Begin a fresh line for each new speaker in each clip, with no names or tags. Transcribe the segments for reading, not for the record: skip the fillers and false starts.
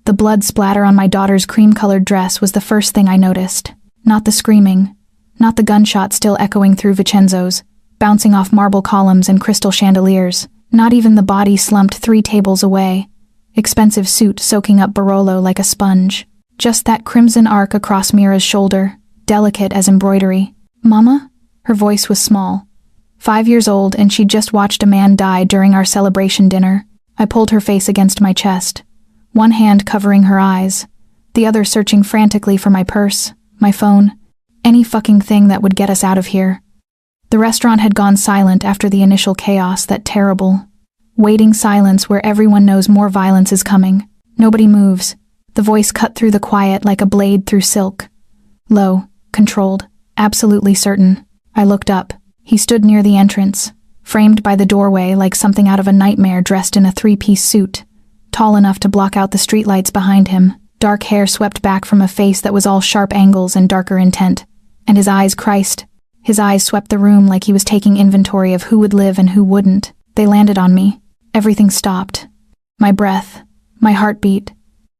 The blood splatter on my daughter's cream-colored dress was the first thing I noticed. Not the screaming, not the gunshot still echoing through Vincenzo's, bouncing off marble columns and crystal chandeliers, not even the body slumped 3 tables away, expensive suit soaking up Barolo like a sponge. Just that crimson arc across Mira's shoulder, delicate as embroidery. "Mama?" Her voice was small. 5 years old, and she'd just watched a man die during our celebration dinner. I pulled her face against my chest, one hand covering her eyes, the other searching frantically for my purse, my phone, any fucking thing that would get us out of here. The restaurant had gone silent after the initial chaos, that terrible, waiting silence where everyone knows more violence is coming. Nobody moves. The voice cut through the quiet like a blade through silk. Low, controlled, absolutely certain. I looked up. He stood near the entrance, framed by the doorway like something out of a nightmare, dressed in a 3-piece suit, tall enough to block out the streetlights behind him, dark hair swept back from a face that was all sharp angles and darker intent. And his eyes, Christ. His eyes swept the room like he was taking inventory of who would live and who wouldn't. They landed on me. Everything stopped. My breath, my heartbeat.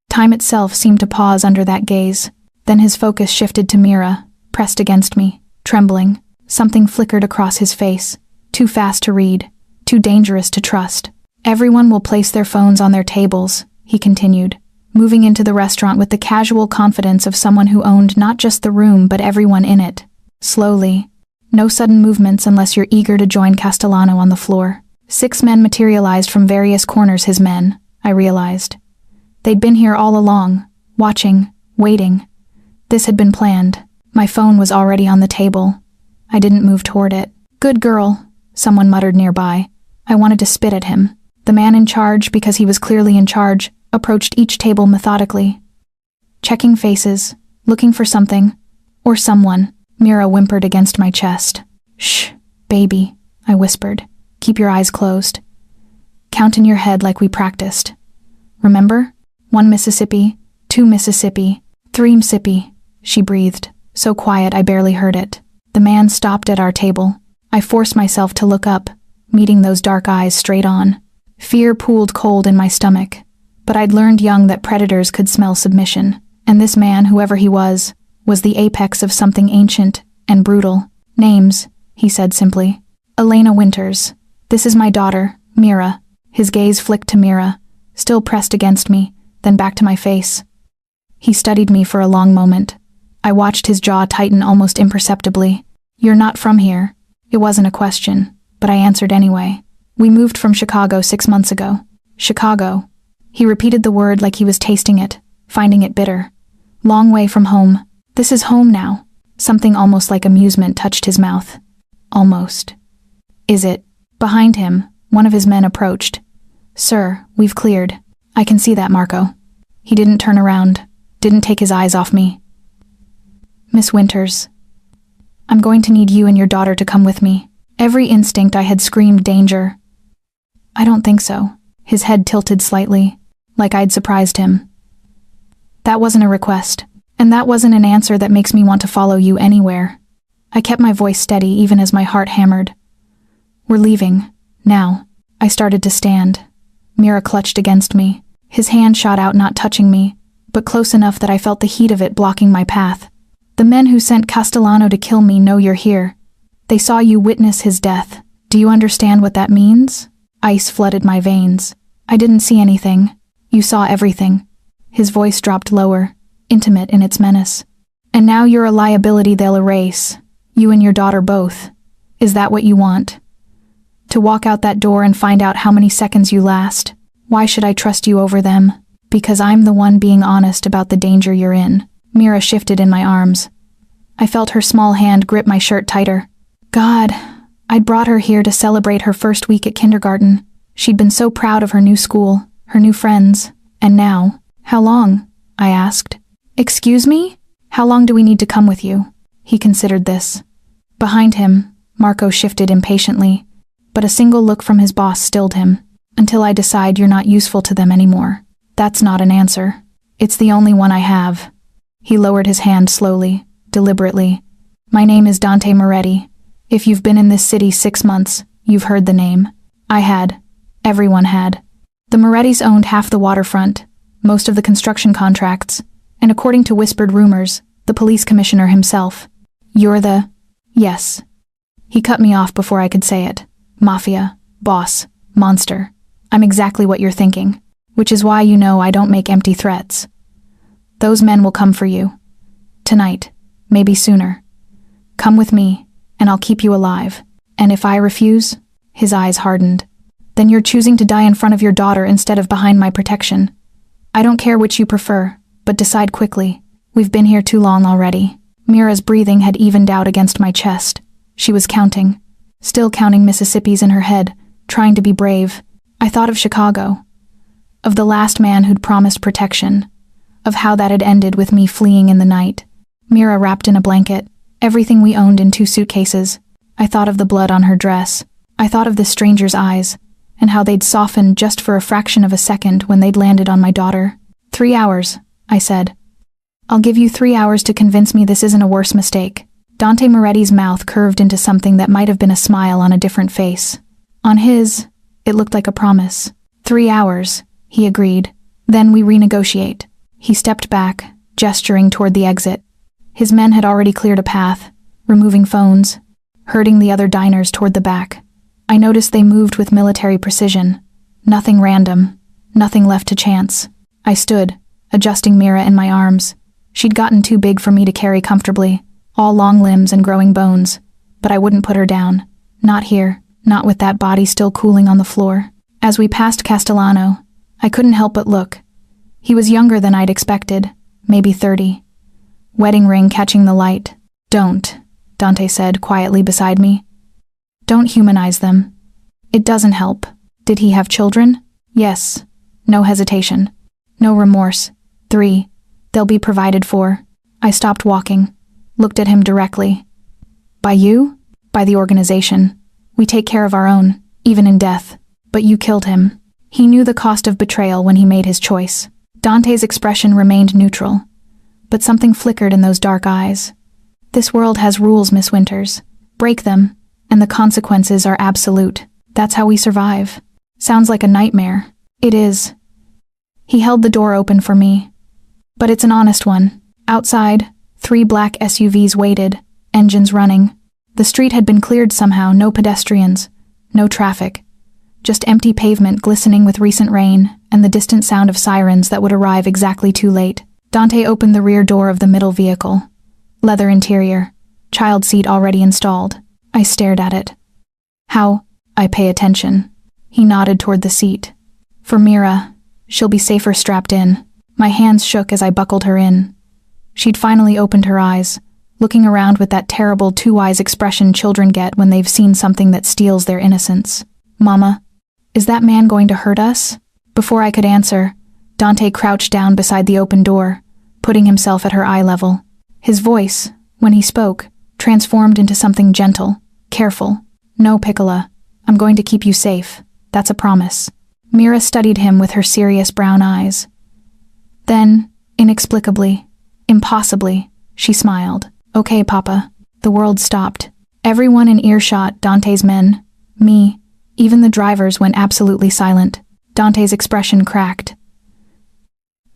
Time itself seemed to pause under that gaze. Then his focus shifted to Mira, pressed against me, trembling. Something flickered across his face. Too fast to read, too dangerous to trust. "Everyone will place their phones on their tables," he continued, moving into the restaurant with the casual confidence of someone who owned not just the room but everyone in it. Slowly. No sudden movements unless you're eager to join Castellano on the floor. 6 men materialized from various corners, his men, I realized. They'd been here all along, watching, waiting. This had been planned. My phone was already on the table. I didn't move toward it. "Good girl," someone muttered nearby. I wanted to spit at him. The man in charge, because he was clearly in charge, approached each table methodically, checking faces, looking for something, or someone. Mira whimpered against my chest. "Shh, baby," I whispered. "Keep your eyes closed. Count in your head like we practiced. Remember? 1 Mississippi, 2 Mississippi, 3 Mississippi," she breathed, so quiet I barely heard it. The man stopped at our table. I forced myself to look up, meeting those dark eyes straight on. Fear pooled cold in my stomach, but I'd learned young that predators could smell submission, and this man, whoever he was the apex of something ancient and brutal. "Names," he said simply. "Elena Winters. This is my daughter, Mira." His gaze flicked to Mira, still pressed against me, then back to my face. He studied me for a long moment. I watched his jaw tighten almost imperceptibly. "You're not from here." It wasn't a question, but I answered anyway. "We moved from Chicago 6 months ago." "Chicago." He repeated the word like he was tasting it, finding it bitter. "Long way from home. This is home now." Something almost like amusement touched his mouth. "Almost." "Is it?" Behind him, one of his men approached. "Sir, we've cleared." "I can see that, Marco." He didn't turn around, didn't take his eyes off me. "Miss Winters, I'm going to need you and your daughter to come with me." Every instinct I had screamed danger. "I don't think so." His head tilted slightly, like I'd surprised him. "That wasn't a request, and that wasn't an answer that makes me want to follow you anywhere." I kept my voice steady even as my heart hammered. "We're leaving, now." I started to stand. Mira clutched against me. His hand shot out, not touching me, but close enough that I felt the heat of it blocking my path. "The men who sent Castellano to kill me know you're here. They saw you witness his death. Do you understand what that means?" Ice flooded my veins. "I didn't see anything. You saw everything." His voice dropped lower, intimate in its menace. "And now you're a liability they'll erase. You and your daughter both. Is that what you want? To walk out that door and find out how many seconds you last? Why should I trust you over them? Because I'm the one being honest about the danger you're in." Mira shifted in my arms. I felt her small hand grip my shirt tighter. God, I'd brought her here to celebrate her first week at kindergarten. She'd been so proud of her new school, her new friends, and now, "How long?" I asked. "Excuse me? How long do we need to come with you?" He considered this. Behind him, Marco shifted impatiently, but a single look from his boss stilled him. "Until I decide you're not useful to them anymore." "That's not an answer. It's the only one I have." He lowered his hand slowly, deliberately. "My name is Dante Moretti. If you've been in this city 6 months, you've heard the name." I had. Everyone had. The Morettis owned half the waterfront, most of the construction contracts, and according to whispered rumors, the police commissioner himself. You're the... Yes. He cut me off before I could say it. Mafia, boss, monster. I'm exactly what you're thinking, which is why you know I don't make empty threats. Those men will come for you. Tonight, maybe sooner. Come with me, and I'll keep you alive. And if I refuse, his eyes hardened, then you're choosing to die in front of your daughter instead of behind my protection. I don't care which you prefer, but decide quickly. We've been here too long already. Mira's breathing had evened out against my chest. She was counting, still counting Mississippis in her head, trying to be brave. I thought of Chicago, of the last man who'd promised protection, of how that had ended with me fleeing in the night. Mira wrapped in a blanket, everything we owned in 2 suitcases. I thought of the blood on her dress. I thought of the stranger's eyes, and how they'd softened just for a fraction of a second when they'd landed on my daughter. 3 hours, I said. I'll give you 3 hours to convince me this isn't a worse mistake. Dante Moretti's mouth curved into something that might have been a smile on a different face. On his, it looked like a promise. 3 hours, he agreed. Then we renegotiate. He stepped back, gesturing toward the exit. His men had already cleared a path, removing phones, herding the other diners toward the back. I noticed they moved with military precision. Nothing random, nothing left to chance. I stood, adjusting Mira in my arms. She'd gotten too big for me to carry comfortably, all long limbs and growing bones. But I wouldn't put her down. Not here, not with that body still cooling on the floor. As we passed Castellano, I couldn't help but look. He was younger than I'd expected, maybe 30. Wedding ring catching the light. Don't, Dante said quietly beside me. Don't humanize them. It doesn't help. Did he have children? Yes. No hesitation. No remorse. 3. They'll be provided for. I stopped walking, looked at him directly. By you? By the organization. We take care of our own, even in death. But you killed him. He knew the cost of betrayal when he made his choice. Dante's expression remained neutral, but something flickered in those dark eyes. This world has rules, Miss Winters. Break them, and the consequences are absolute. That's how we survive. Sounds like a nightmare. It is. He held the door open for me. But it's an honest one. Outside, 3 black SUVs waited, engines running. The street had been cleared somehow, no pedestrians, no traffic. Just empty pavement glistening with recent rain and the distant sound of sirens that would arrive exactly too late. Dante opened the rear door of the middle vehicle. Leather interior, child seat already installed. I stared at it. How? I pay attention. He nodded toward the seat. For Mira, she'll be safer strapped in. My hands shook as I buckled her in. She'd finally opened her eyes, looking around with that terrible two-eyes expression children get when they've seen something that steals their innocence. Mama, is that man going to hurt us? Before I could answer, Dante crouched down beside the open door, putting himself at her eye level. His voice, when he spoke, transformed into something gentle, careful. No, Piccola, I'm going to keep you safe. That's a promise. Mira studied him with her serious brown eyes. Then, inexplicably, impossibly, she smiled. Okay, Papa. The world stopped. Everyone in earshot, Dante's men, me, even the drivers went absolutely silent. Dante's expression cracked.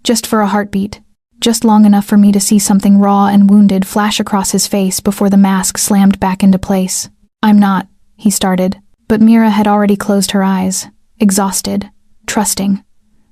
Just for a heartbeat. Just long enough for me to see something raw and wounded flash across his face before the mask slammed back into place. I'm not, he started, but Mira had already closed her eyes, exhausted, trusting,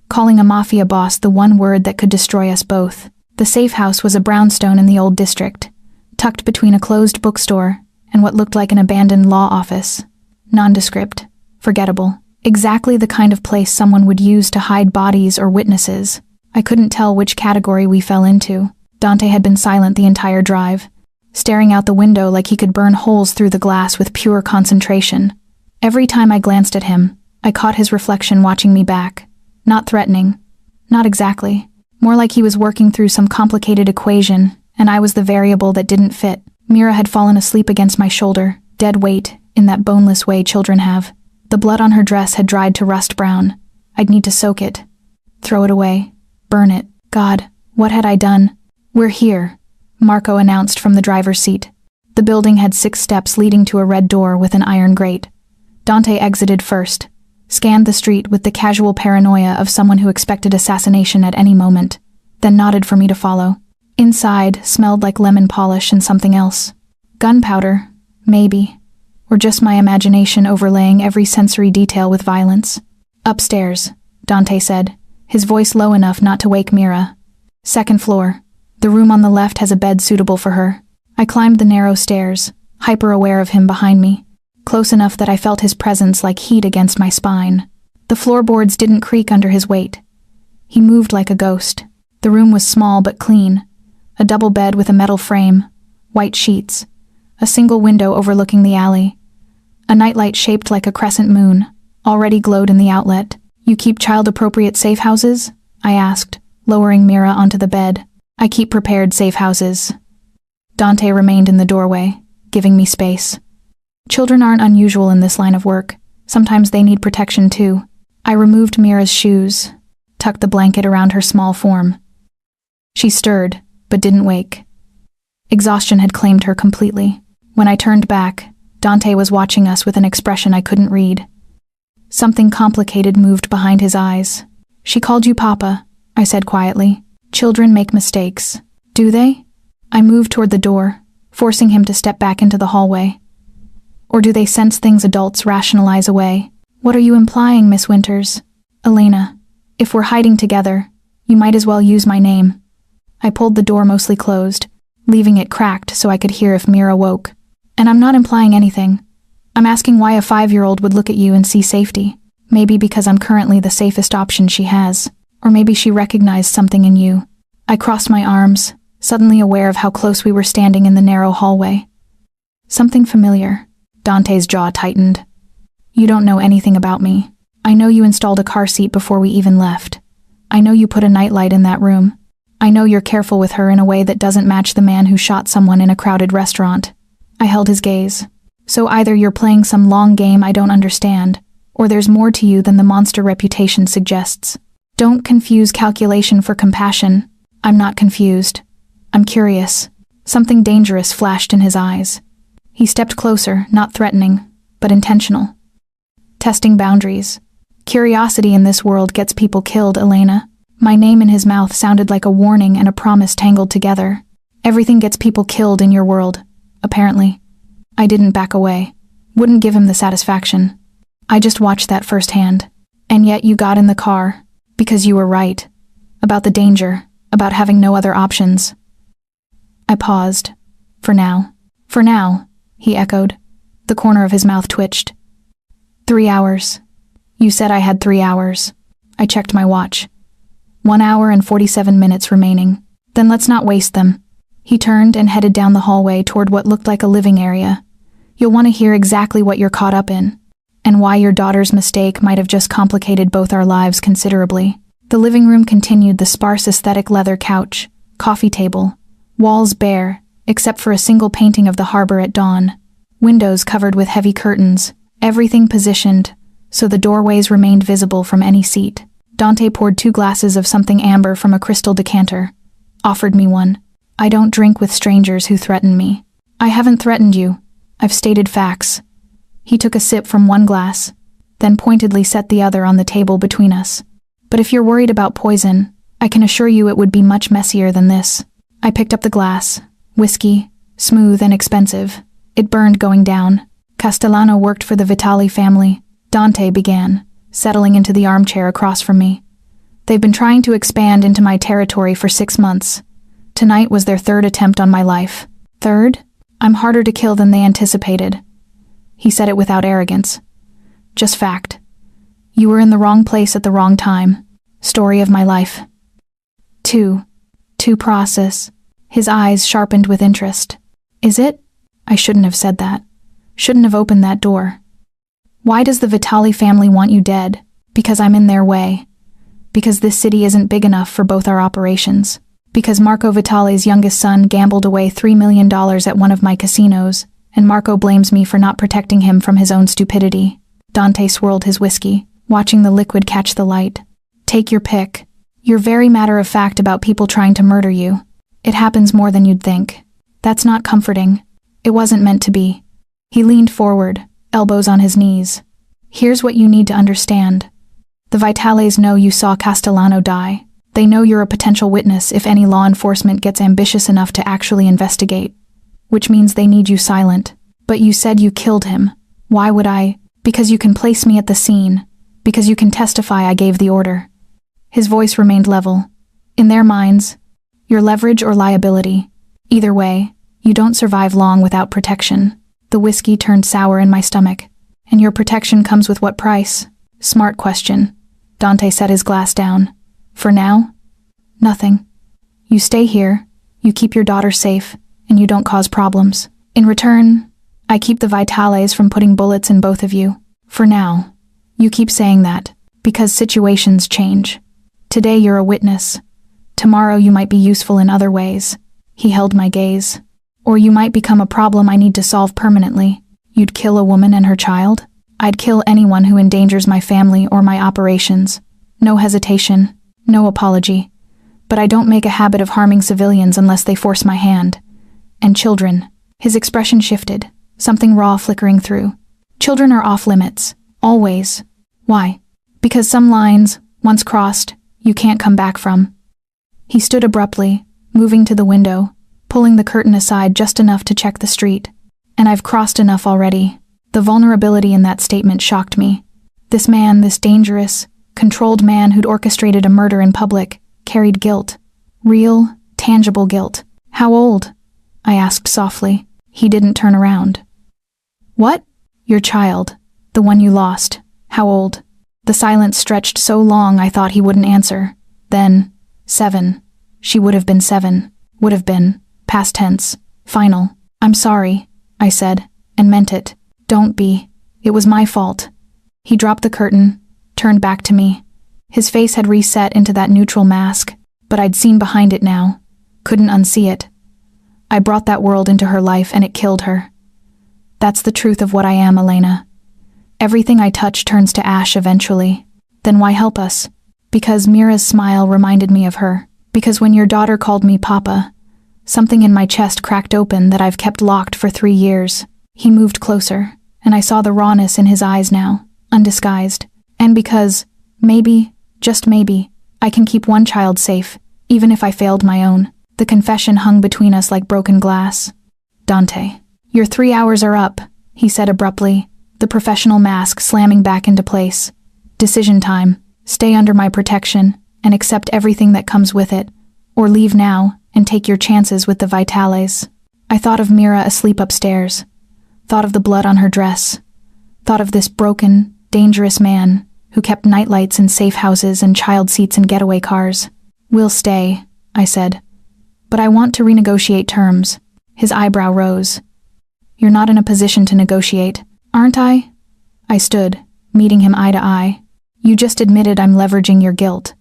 calling a mafia boss the one word that could destroy us both. The safe house was a brownstone in the old district, tucked between a closed bookstore and what looked like an abandoned law office. Nondescript, forgettable, exactly the kind of place someone would use to hide bodies or witnesses. I couldn't tell which category we fell into. Dante had been silent the entire drive, staring out the window like he could burn holes through the glass with pure concentration. Every time I glanced at him, I caught his reflection watching me back. Not threatening. Not exactly. More like he was working through some complicated equation, and I was the variable that didn't fit. Mira had fallen asleep against my shoulder, dead weight, in that boneless way children have. The blood on her dress had dried to rust brown. I'd need to soak it. Throw it away. Burn it. God, what had I done? We're here, Marco announced from the driver's seat. The building had 6 steps leading to a red door with an iron grate. Dante exited first, scanned the street with the casual paranoia of someone who expected assassination at any moment, then nodded for me to follow. Inside smelled like lemon polish and something else. Gunpowder, maybe, or just my imagination overlaying every sensory detail with violence. Upstairs, Dante said, his voice low enough not to wake Mira. Second floor. The room on the left has a bed suitable for her. I climbed the narrow stairs, hyper-aware of him behind me, close enough that I felt his presence like heat against my spine. The floorboards didn't creak under his weight. He moved like a ghost. The room was small but clean. A double bed with a metal frame, white sheets, a single window overlooking the alley. A nightlight shaped like a crescent moon, already glowed in the outlet. "You keep child-appropriate safe houses?" I asked, lowering Mira onto the bed. "I keep prepared safe houses." Dante remained in the doorway, giving me space. Children aren't unusual in this line of work. Sometimes they need protection too. I removed Mira's shoes, tucked the blanket around her small form. She stirred, but didn't wake. Exhaustion had claimed her completely. When I turned back, Dante was watching us with an expression I couldn't read. Something complicated moved behind his eyes. "She called you Papa," I said quietly. "Children make mistakes. Do they?" I moved toward the door, forcing him to step back into the hallway. "Or do they sense things adults rationalize away?" "What are you implying, Miss Winters?" "Elena, if we're hiding together, you might as well use my name." I pulled the door mostly closed, leaving it cracked so I could hear if Mira woke. "And I'm not implying anything. I'm asking why a 5-year-old would look at you and see safety. Maybe because I'm currently the safest option she has. Or maybe she recognized something in you." I crossed my arms, suddenly aware of how close we were standing in the narrow hallway. "Something familiar." Dante's jaw tightened. "You don't know anything about me. I know you installed a car seat before we even left. I know you put a nightlight in that room. I know you're careful with her in a way that doesn't match the man who shot someone in a crowded restaurant." I held his gaze. "So either you're playing some long game I don't understand, or there's more to you than the monster reputation suggests. Don't confuse calculation for compassion." "I'm not confused. I'm curious." Something dangerous flashed in his eyes. He stepped closer, not threatening, but intentional. "Testing boundaries. Curiosity in this world gets people killed, Elena." My name in his mouth sounded like a warning and a promise tangled together. "Everything gets people killed in your world, apparently." I didn't back away. Wouldn't give him the satisfaction. "I just watched that firsthand. And yet you got in the car, because you were right. About the danger, about having no other options." I paused. "For now." "For now," he echoed. The corner of his mouth twitched. 3 hours. You said I had 3 hours. I checked my watch. 1 hour and 47 minutes remaining. Then let's not waste them. He turned and headed down the hallway toward what looked like a living area. "You'll want to hear exactly what you're caught up in, and why your daughter's mistake might have just complicated both our lives considerably." The living room continued the sparse aesthetic leather couch, coffee table, walls bare, except for a single painting of the harbor at dawn, windows covered with heavy curtains, everything positioned so the doorways remained visible from any seat. Dante poured 2 glasses of something amber from a crystal decanter, offered me one. "I don't drink with strangers who threaten me." "I haven't threatened you. I've stated facts." He took a sip from one glass, then pointedly set the other on the table between us. "But if you're worried about poison, I can assure you it would be much messier than this." I picked up the glass. Whiskey, smooth and expensive. It burned going down. "Castellano worked for the Vitali family," Dante began, settling into the armchair across from me. "They've been trying to expand into my territory for 6 months. Tonight was their 3rd attempt on my life." "3rd? I'm harder to kill than they anticipated." He said it without arrogance. "Just fact. You were in the wrong place at the wrong time. Story of my life." Two process. His eyes sharpened with interest. "Is it?" I shouldn't have said that. Shouldn't have opened that door. "Why does the Vitali family want you dead?" "Because I'm in their way. Because this city isn't big enough for both our operations. Because Marco Vitali's youngest son gambled away $3 million at one of my casinos, and Marco blames me for not protecting him from his own stupidity." Dante swirled his whiskey, watching the liquid catch the light. "Take your pick. You're very matter-of-fact about people trying to murder you. It happens more than you'd think. That's not comforting. It wasn't meant to be." He leaned forward, elbows on his knees. Here's what you need to understand. The Vitales know you saw Castellano die. They know you're a potential witness if any law enforcement gets ambitious enough to actually investigate. Which means they need you silent. But you said you killed him. Why would I? Because you can place me at the scene. Because you can testify I gave the order. His voice remained level. In their minds, you're leverage or liability. Either way, you don't survive long without protection. The whiskey turned sour in my stomach. And your protection comes with what price? Smart question. Dante set his glass down. For now? Nothing. You stay here, you keep your daughter safe, and you don't cause problems. In return, I keep the Vitales from putting bullets in both of you. For now. You keep saying that, because situations change. Today you're a witness. Tomorrow you might be useful in other ways. He held my gaze. Or you might become a problem I need to solve permanently. You'd kill a woman and her child? I'd kill anyone who endangers my family or my operations. No hesitation, no apology. But I don't make a habit of harming civilians unless they force my hand. And children. His expression shifted, something raw flickering through. Children are off limits. Always. Why? Because some lines, once crossed, you can't come back from. He stood abruptly, moving to the window, pulling the curtain aside just enough to check the street. And I've crossed enough already. The vulnerability in that statement shocked me. This man, this dangerous, controlled man who'd orchestrated a murder in public, carried guilt. Real, tangible guilt. How old? I asked softly. He didn't turn around. What? Your child. The one you lost. How old? The silence stretched so long I thought he wouldn't answer. Then, 7. She would have been 7. Would have been. Past tense. Final. I'm sorry, I said, and meant it. Don't be. It was my fault. He dropped the curtain, turned back to me. His face had reset into that neutral mask, but I'd seen behind it now. Couldn't unsee it. I brought that world into her life and it killed her. That's the truth of what I am, Elena. Everything I touch turns to ash eventually. Then why help us? Because Mira's smile reminded me of her. Because when your daughter called me Papa, something in my chest cracked open that I've kept locked for 3 years. He moved closer, and I saw the rawness in his eyes now, undisguised. And because, maybe, just maybe, I can keep one child safe, even if I failed my own. The confession hung between us like broken glass. Dante. Your 3 hours are up, he said abruptly, the professional mask slamming back into place. Decision time. Stay under my protection, and accept everything that comes with it, or leave now, and take your chances with the Vitales. I thought of Mira asleep upstairs. Thought of the blood on her dress. Thought of this broken, dangerous man who kept nightlights in safe houses and child seats in getaway cars. We'll stay, I said. But I want to renegotiate terms. His eyebrow rose. You're not in a position to negotiate, aren't I? I stood, meeting him eye to eye. You just admitted I'm leveraging your guilt.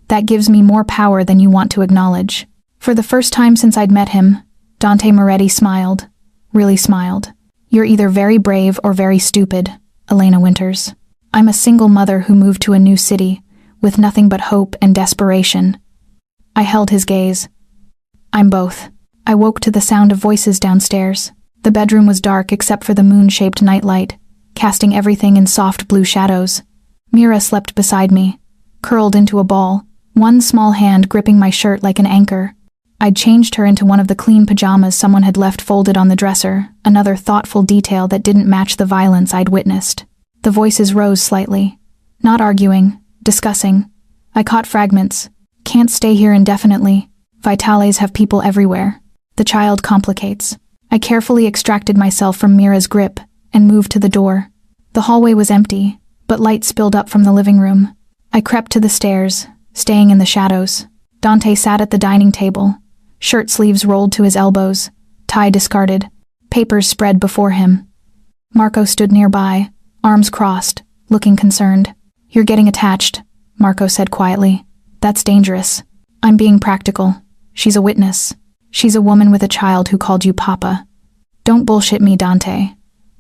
That gives me more power than you want to acknowledge. For the first time since I'd met him, Dante Moretti smiled. Really smiled. You're either very brave or very stupid, Elena Winters. I'm a single mother who moved to a new city, with nothing but hope and desperation. I held his gaze. I'm both. I woke to the sound of voices downstairs. The bedroom was dark except for the moon-shaped nightlight, casting everything in soft blue shadows. Mira slept beside me, curled into a ball, one small hand gripping my shirt like an anchor. I'd changed her into one of the clean pajamas someone had left folded on the dresser, another thoughtful detail that didn't match the violence I'd witnessed. The voices rose slightly. Not arguing, discussing. I caught fragments. Can't stay here indefinitely. Vitales have people everywhere. The child complicates. I carefully extracted myself from Mira's grip and moved to the door. The hallway was empty, but light spilled up from the living room. I crept to the stairs, staying in the shadows. Dante sat at the dining table, shirt sleeves rolled to his elbows, tie discarded, papers spread before him. Marco stood nearby, arms crossed, looking concerned. You're getting attached, Marco said quietly. That's dangerous. I'm being practical. She's a witness. She's a woman with a child who called you Papa. Don't bullshit me, Dante.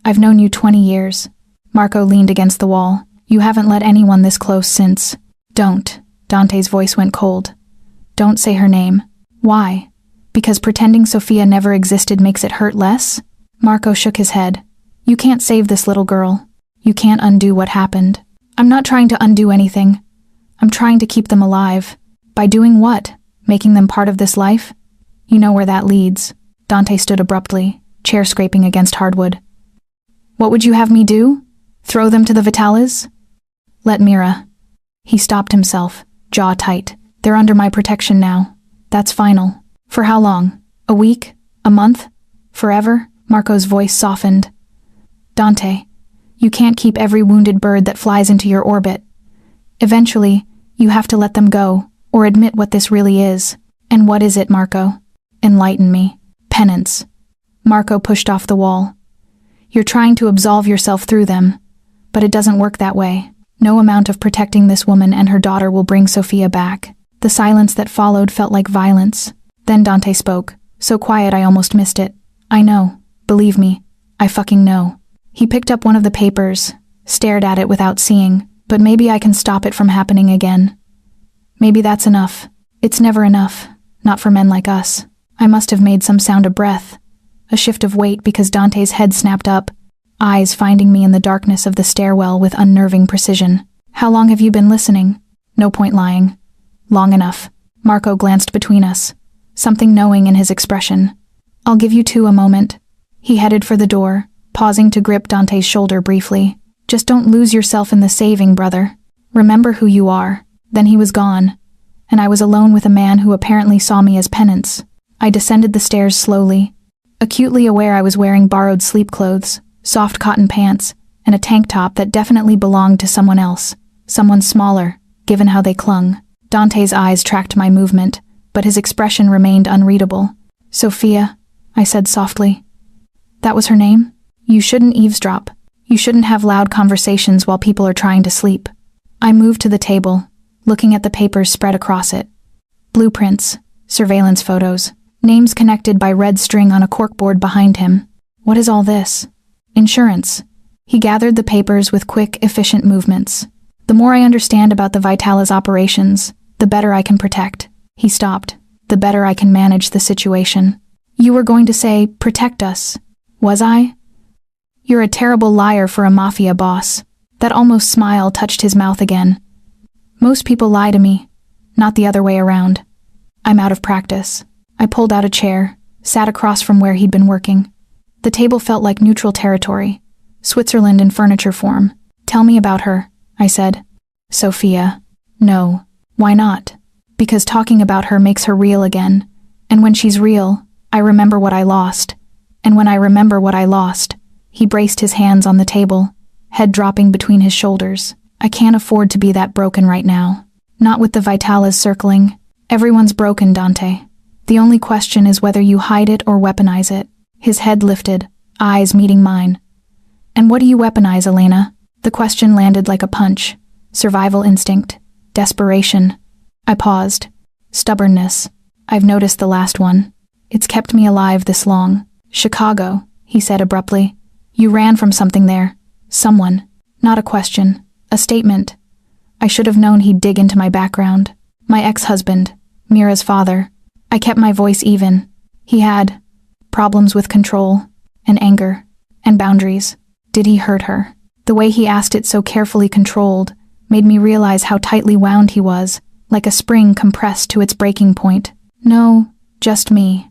I've known you 20 years. Marco leaned against the wall. You haven't let anyone this close since. Don't. Dante's voice went cold. Don't say her name. Why? Because pretending Sophia never existed makes it hurt less? Marco shook his head. You can't save this little girl. You can't undo what happened. I'm not trying to undo anything. I'm trying to keep them alive. By doing what? Making them part of this life? You know where that leads. Dante stood abruptly, chair scraping against hardwood. What would you have me do? Throw them to the Vitalis? Let Mira. He stopped himself, jaw tight. They're under my protection now. That's final. For how long? A week? A month? Forever? Marco's voice softened. Dante, you can't keep every wounded bird that flies into your orbit. Eventually, you have to let them go, or admit what this really is. And what is it, Marco? Enlighten me. Penance. Marco pushed off the wall. You're trying to absolve yourself through them, but it doesn't work that way. No amount of protecting this woman and her daughter will bring Sophia back. The silence that followed felt like violence. Then Dante spoke, so quiet I almost missed it. I know. Believe me. I fucking know. He picked up one of the papers, stared at it without seeing, but maybe I can stop it from happening again. Maybe that's enough. It's never enough. Not for men like us. I must have made some sound of breath. A shift of weight because Dante's head snapped up, eyes finding me in the darkness of the stairwell with unnerving precision. How long have you been listening? No point lying. Long enough. Marco glanced between us, something knowing in his expression. I'll give you two a moment. He headed for the door, pausing to grip Dante's shoulder briefly. Just don't lose yourself in the saving, brother. Remember who you are. Then he was gone, and I was alone with a man who apparently saw me as penance. I descended the stairs slowly, acutely aware I was wearing borrowed sleep clothes, soft cotton pants, and a tank top that definitely belonged to someone else, someone smaller, given how they clung. Dante's eyes tracked my movement, but his expression remained unreadable. Sophia, I said softly. That was her name? You shouldn't eavesdrop. You shouldn't have loud conversations while people are trying to sleep. I moved to the table, looking at the papers spread across it. Blueprints, surveillance photos, names connected by red string on a corkboard behind him. What is all this? Insurance. He gathered the papers with quick, efficient movements. The more I understand about the Vitalis operations, the better I can protect. He stopped. The better I can manage the situation. You were going to say, protect us. Was I? You're a terrible liar for a Mafia boss. That almost smile touched his mouth again. Most people lie to me, not the other way around. I'm out of practice. I pulled out a chair, sat across from where he'd been working. The table felt like neutral territory, Switzerland in furniture form. Tell me about her, I said. Sophia. No. Why not? Because talking about her makes her real again. And when she's real, I remember what I lost. And when I remember what I lost, he braced his hands on the table, head dropping between his shoulders. I can't afford to be that broken right now. Not with the Vitalis circling. Everyone's broken, Dante. The only question is whether you hide it or weaponize it. His head lifted, eyes meeting mine. And what do you weaponize, Elena? The question landed like a punch. Survival instinct. Desperation. I paused. Stubbornness. I've noticed the last one. It's kept me alive this long. Chicago, he said abruptly. You ran from something there. Someone. Not a question. A statement. I should have known he'd dig into my background. My ex-husband. Mira's father. I kept my voice even. He had problems with control, and anger, and boundaries. Did he hurt her? The way he asked it so carefully controlled made me realize how tightly wound he was, like a spring compressed to its breaking point. No, just me.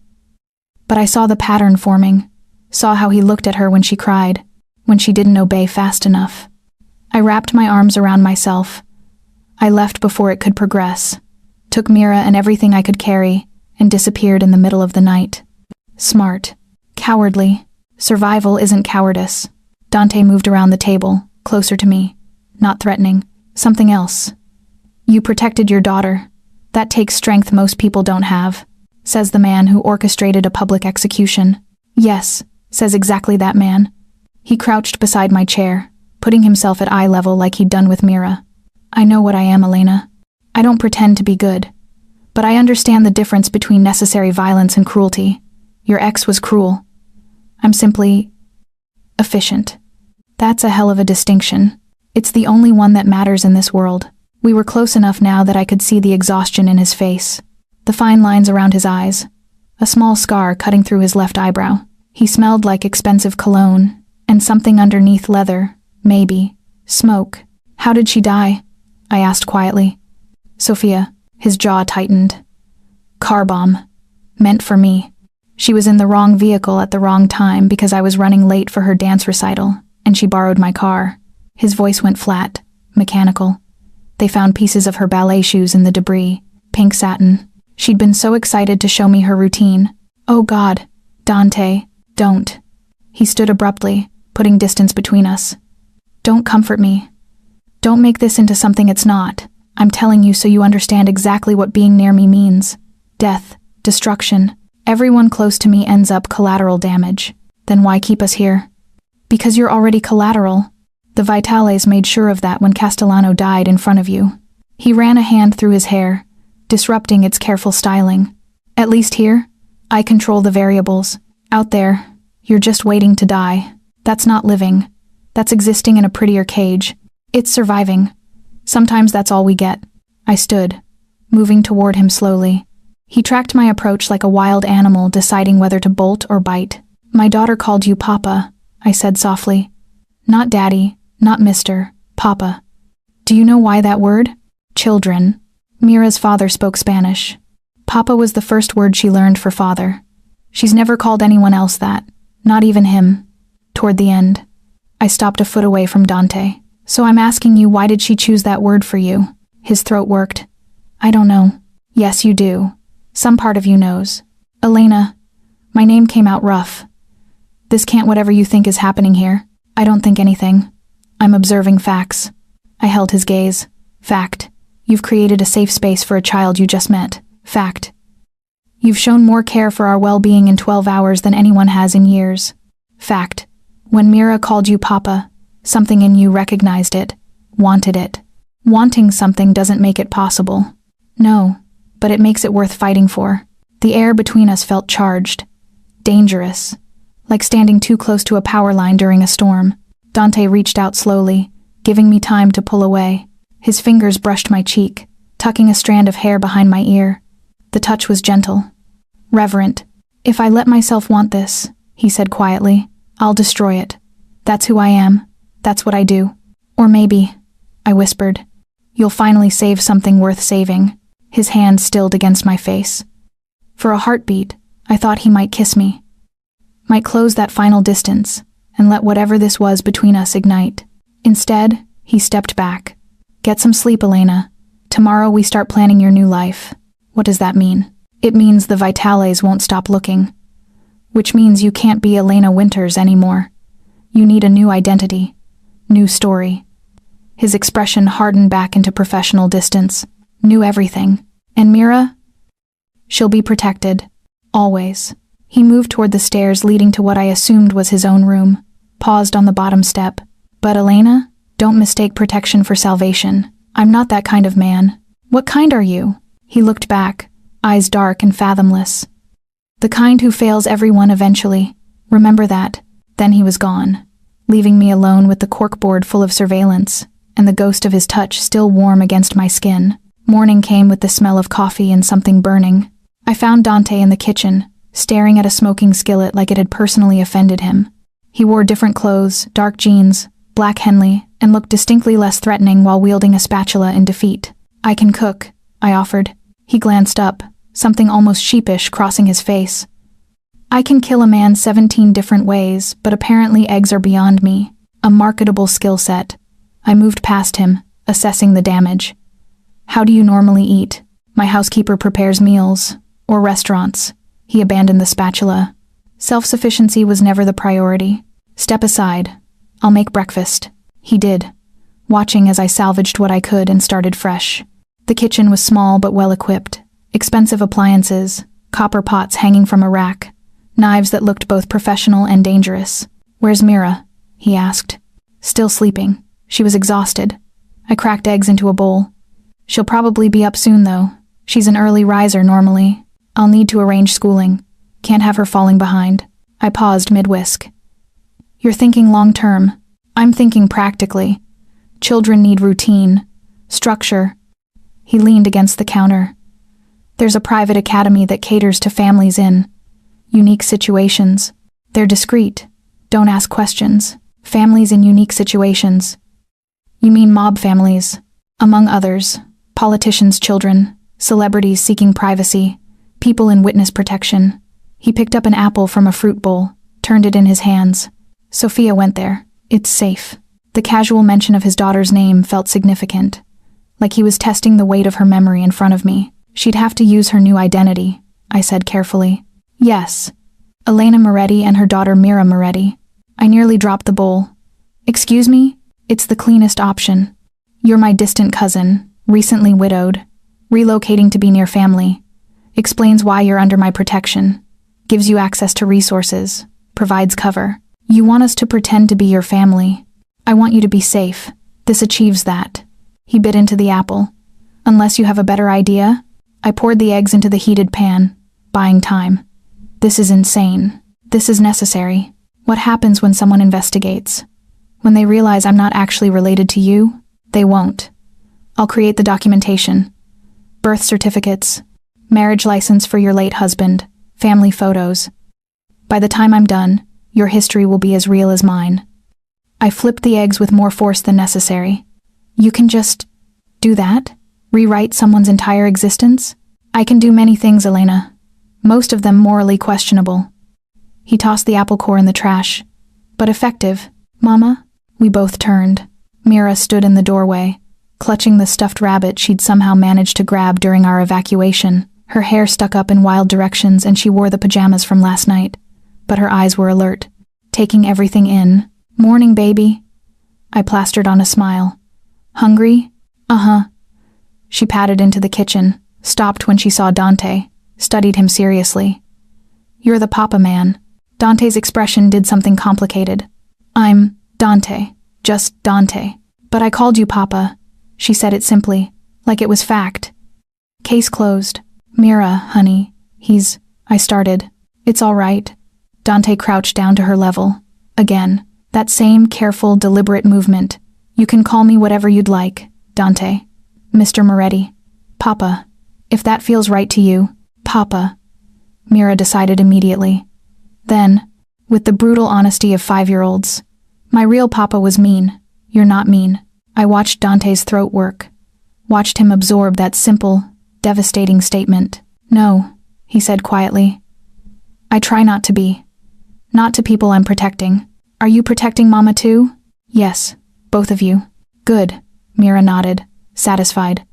But I saw the pattern forming, saw how he looked at her when she cried, when she didn't obey fast enough. I wrapped my arms around myself. I left before it could progress, took Mira and everything I could carry, and disappeared in the middle of the night. Smart. Cowardly. Survival isn't cowardice. Dante moved around the table, closer to me. Not threatening. Something else. You protected your daughter. That takes strength most people don't have, says the man who orchestrated a public execution. Yes, says exactly that man. He crouched beside my chair, putting himself at eye level like he'd done with Mira. I know what I am, Elena. I don't pretend to be good. But I understand the difference between necessary violence and cruelty. Your ex was cruel. I'm simply efficient. That's a hell of a distinction. It's the only one that matters in this world. We were close enough now that I could see the exhaustion in his face, the fine lines around his eyes, a small scar cutting through his left eyebrow. He smelled like expensive cologne, and something underneath leather Maybe. Smoke. How did she die? I asked quietly. Sophia. His jaw tightened. Car bomb. Meant for me. She was in the wrong vehicle at the wrong time because I was running late for her dance recital, and she borrowed my car. His voice went flat, mechanical. They found pieces of her ballet shoes in the debris, pink satin. She'd been so excited to show me her routine. Oh God, Dante, don't. He stood abruptly, putting distance between us. Don't comfort me. Don't make this into something it's not. I'm telling you so you understand exactly what being near me means. Death, destruction. Everyone close to me ends up collateral damage. Then why keep us here? Because you're already collateral. The Vitales made sure of that when Castellano died in front of you. He ran a hand through his hair, disrupting its careful styling. At least here, I control the variables. Out there, you're just waiting to die. That's not living. That's existing in a prettier cage. It's surviving. Sometimes that's all we get. I stood, moving toward him slowly. He tracked my approach like a wild animal, deciding whether to bolt or bite. My daughter called you Papa, I said softly. Not Daddy, not Mr. Papa. Do you know why that word? Children. Mira's father spoke Spanish. Papa was the first word she learned for father. She's never called anyone else that, not even him. Toward the end, I stopped a foot away from Dante. So I'm asking you, why did she choose that word for you? His throat worked. I don't know. Yes, you do. Some part of you knows. Elena, my name came out rough. This can't whatever you think is happening here. I don't think anything. I'm observing facts. I held his gaze. Fact. You've created a safe space for a child you just met. Fact. You've shown more care for our well-being in 12 hours than anyone has in years. Fact. When Mira called you Papa, something in you recognized it, wanted it. Wanting something doesn't make it possible. No, but it makes it worth fighting for. The air between us felt charged. Dangerous. Like standing too close to a power line during a storm. Dante reached out slowly, giving me time to pull away. His fingers brushed my cheek, tucking a strand of hair behind my ear. The touch was gentle. Reverent. If I let myself want this, he said quietly, I'll destroy it. That's who I am. That's what I do. Or maybe, I whispered, you'll finally save something worth saving. His hand stilled against my face. For a heartbeat, I thought he might kiss me. Might close that final distance, and let whatever this was between us ignite. Instead, he stepped back. Get some sleep, Elena. Tomorrow we start planning your new life. What does that mean? It means the Vitales won't stop looking. Which means you can't be Elena Winters anymore. You need a new identity. New story. His expression hardened back into professional distance. Knew everything. And Mira? She'll be protected. Always. He moved toward the stairs leading to what I assumed was his own room. Paused on the bottom step. But Elena, don't mistake protection for salvation. I'm not that kind of man. What kind are you? He looked back, eyes dark and fathomless. The kind who fails everyone eventually. Remember that. Then he was gone, leaving me alone with the corkboard full of surveillance, and the ghost of his touch still warm against my skin. Morning came with the smell of coffee and something burning. I found Dante in the kitchen, staring at a smoking skillet like it had personally offended him. He wore different clothes, dark jeans, black Henley, and looked distinctly less threatening while wielding a spatula in defeat. I can cook, I offered. He glanced up, something almost sheepish crossing his face. I can kill a man 17 different ways, but apparently eggs are beyond me. A marketable skill set. I moved past him, assessing the damage. How do you normally eat? My housekeeper prepares meals. Or restaurants. He abandoned the spatula. Self-sufficiency was never the priority. Step aside. I'll make breakfast. He did, watching as I salvaged what I could and started fresh. The kitchen was small but well-equipped. Expensive appliances, copper pots hanging from a rack, knives that looked both professional and dangerous. Where's Mira? He asked. Still sleeping. She was exhausted. I cracked eggs into a bowl. She'll probably be up soon, though. She's an early riser normally. I'll need to arrange schooling. Can't have her falling behind. I paused mid-whisk. You're thinking long-term. I'm thinking practically. Children need routine, structure. He leaned against the counter. There's a private academy that caters to families in unique situations. They're discreet. Don't ask questions. Families in unique situations. You mean mob families. Among others, politicians' children, celebrities seeking privacy, people in witness protection. He picked up an apple from a fruit bowl, turned it in his hands. Sophia went there. It's safe. The casual mention of his daughter's name felt significant, like he was testing the weight of her memory in front of me. She'd have to use her new identity, I said carefully. Yes. Elena Moretti and her daughter Mira Moretti. I nearly dropped the bowl. Excuse me? It's the cleanest option. You're my distant cousin, recently widowed, relocating to be near family. Explains why you're under my protection. Gives you access to resources. Provides cover. You want us to pretend to be your family. I want you to be safe. This achieves that. He bit into the apple. Unless you have a better idea? I poured the eggs into the heated pan, buying time. This is insane. This is necessary. What happens when someone investigates? When they realize I'm not actually related to you, they won't. I'll create the documentation. Birth certificates, marriage license for your late husband, family photos. By the time I'm done, your history will be as real as mine. I flipped the eggs with more force than necessary. You can just do that? Rewrite someone's entire existence? I can do many things, Elena. Most of them morally questionable. He tossed the apple core in the trash. But effective. Mama? We both turned. Mira stood in the doorway, clutching the stuffed rabbit she'd somehow managed to grab during our evacuation. Her hair stuck up in wild directions and she wore the pajamas from last night. But her eyes were alert, taking everything in. Morning, baby. I plastered on a smile. Hungry? Uh-huh. She padded into the kitchen, stopped when she saw Dante, studied him seriously. You're the papa man. Dante's expression did something complicated. I'm Dante, just Dante. But I called you Papa. She said it simply, like it was fact. Case closed. Mira, honey, I started. It's all right. Dante crouched down to her level. Again, that same careful, deliberate movement. You can call me whatever you'd like, Dante. Mr. Moretti. Papa. If that feels right to you, Papa. Mira decided immediately. Then, with the brutal honesty of 5-year-olds, my real papa was mean. You're not mean. I watched Dante's throat work. Watched him absorb that simple, devastating statement. No, he said quietly. I try not to be. Not to people I'm protecting. Are you protecting Mama too? Yes, both of you. Good, Mira nodded, satisfied.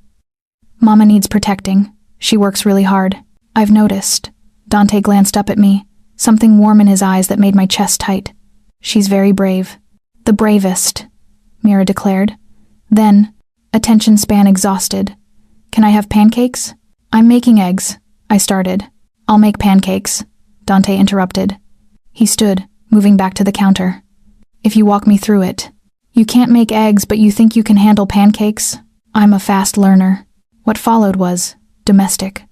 Mama needs protecting. She works really hard. I've noticed. Dante glanced up at me, something warm in his eyes that made my chest tight. She's very brave. The bravest, Mira declared. Then, attention span exhausted. Can I have pancakes? I'm making eggs, I started. I'll make pancakes, Dante interrupted. He stood, moving back to the counter. If you walk me through it. You can't make eggs, but you think you can handle pancakes? I'm a fast learner. What followed was domestic.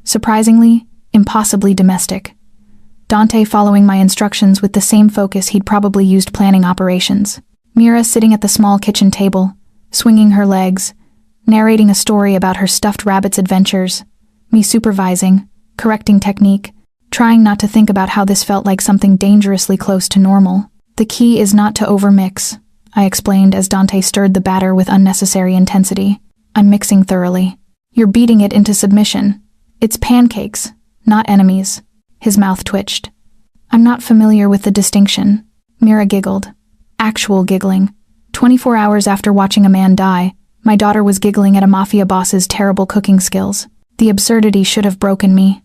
Surprisingly, impossibly domestic. Dante following my instructions with the same focus he'd probably used planning operations. Mira sitting at the small kitchen table, swinging her legs, narrating a story about her stuffed rabbit's adventures, me supervising, correcting technique, trying not to think about how this felt like something dangerously close to normal. The key is not to overmix, I explained as Dante stirred the batter with unnecessary intensity. I'm mixing thoroughly. You're beating it into submission. It's pancakes, not enemies. His mouth twitched. I'm not familiar with the distinction. Mira giggled. Actual giggling. 24 hours after watching a man die, my daughter was giggling at a Mafia boss's terrible cooking skills. The absurdity should have broken me.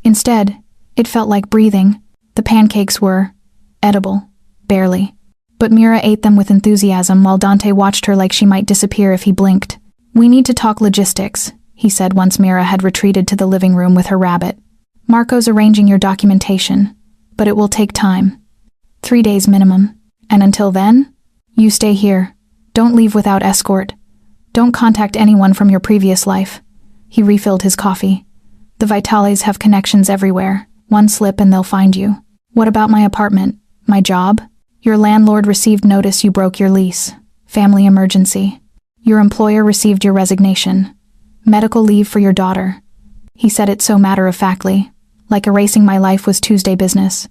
Instead, it felt like breathing. The pancakes were edible. Barely. But Mira ate them with enthusiasm while Dante watched her like she might disappear if he blinked. We need to talk logistics, he said once Mira had retreated to the living room with her rabbit. Marco's arranging your documentation, but it will take time. 3 days minimum. And until then, you stay here. Don't leave without escort. Don't contact anyone from your previous life. He refilled his coffee. The Vitales have connections everywhere. One slip and they'll find you. What about my apartment? My job? Your landlord received notice you broke your lease. Family emergency. Your employer received your resignation. Medical leave for your daughter. He said it so matter-of-factly, like erasing my life was Tuesday business.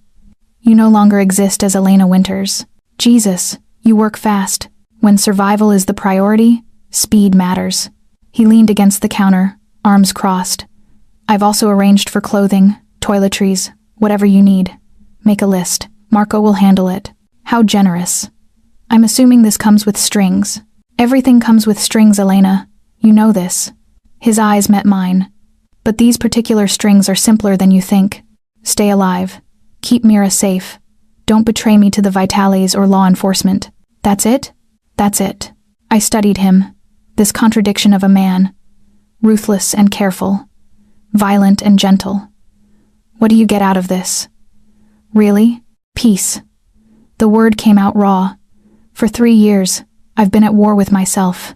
You no longer exist as Elena Winters. Jesus, you work fast. When survival is the priority, speed matters. He leaned against the counter, arms crossed. I've also arranged for clothing, toiletries, whatever you need. Make a list. Marco will handle it. How generous. I'm assuming this comes with strings. Everything comes with strings, Elena. You know this. His eyes met mine. But these particular strings are simpler than you think. Stay alive. Keep Mira safe. Don't betray me to the Vitales or law enforcement. That's it? That's it. I studied him. This contradiction of a man. Ruthless and careful. Violent and gentle. What do you get out of this? Really? Peace. The word came out raw. For 3 years, I've been at war with myself.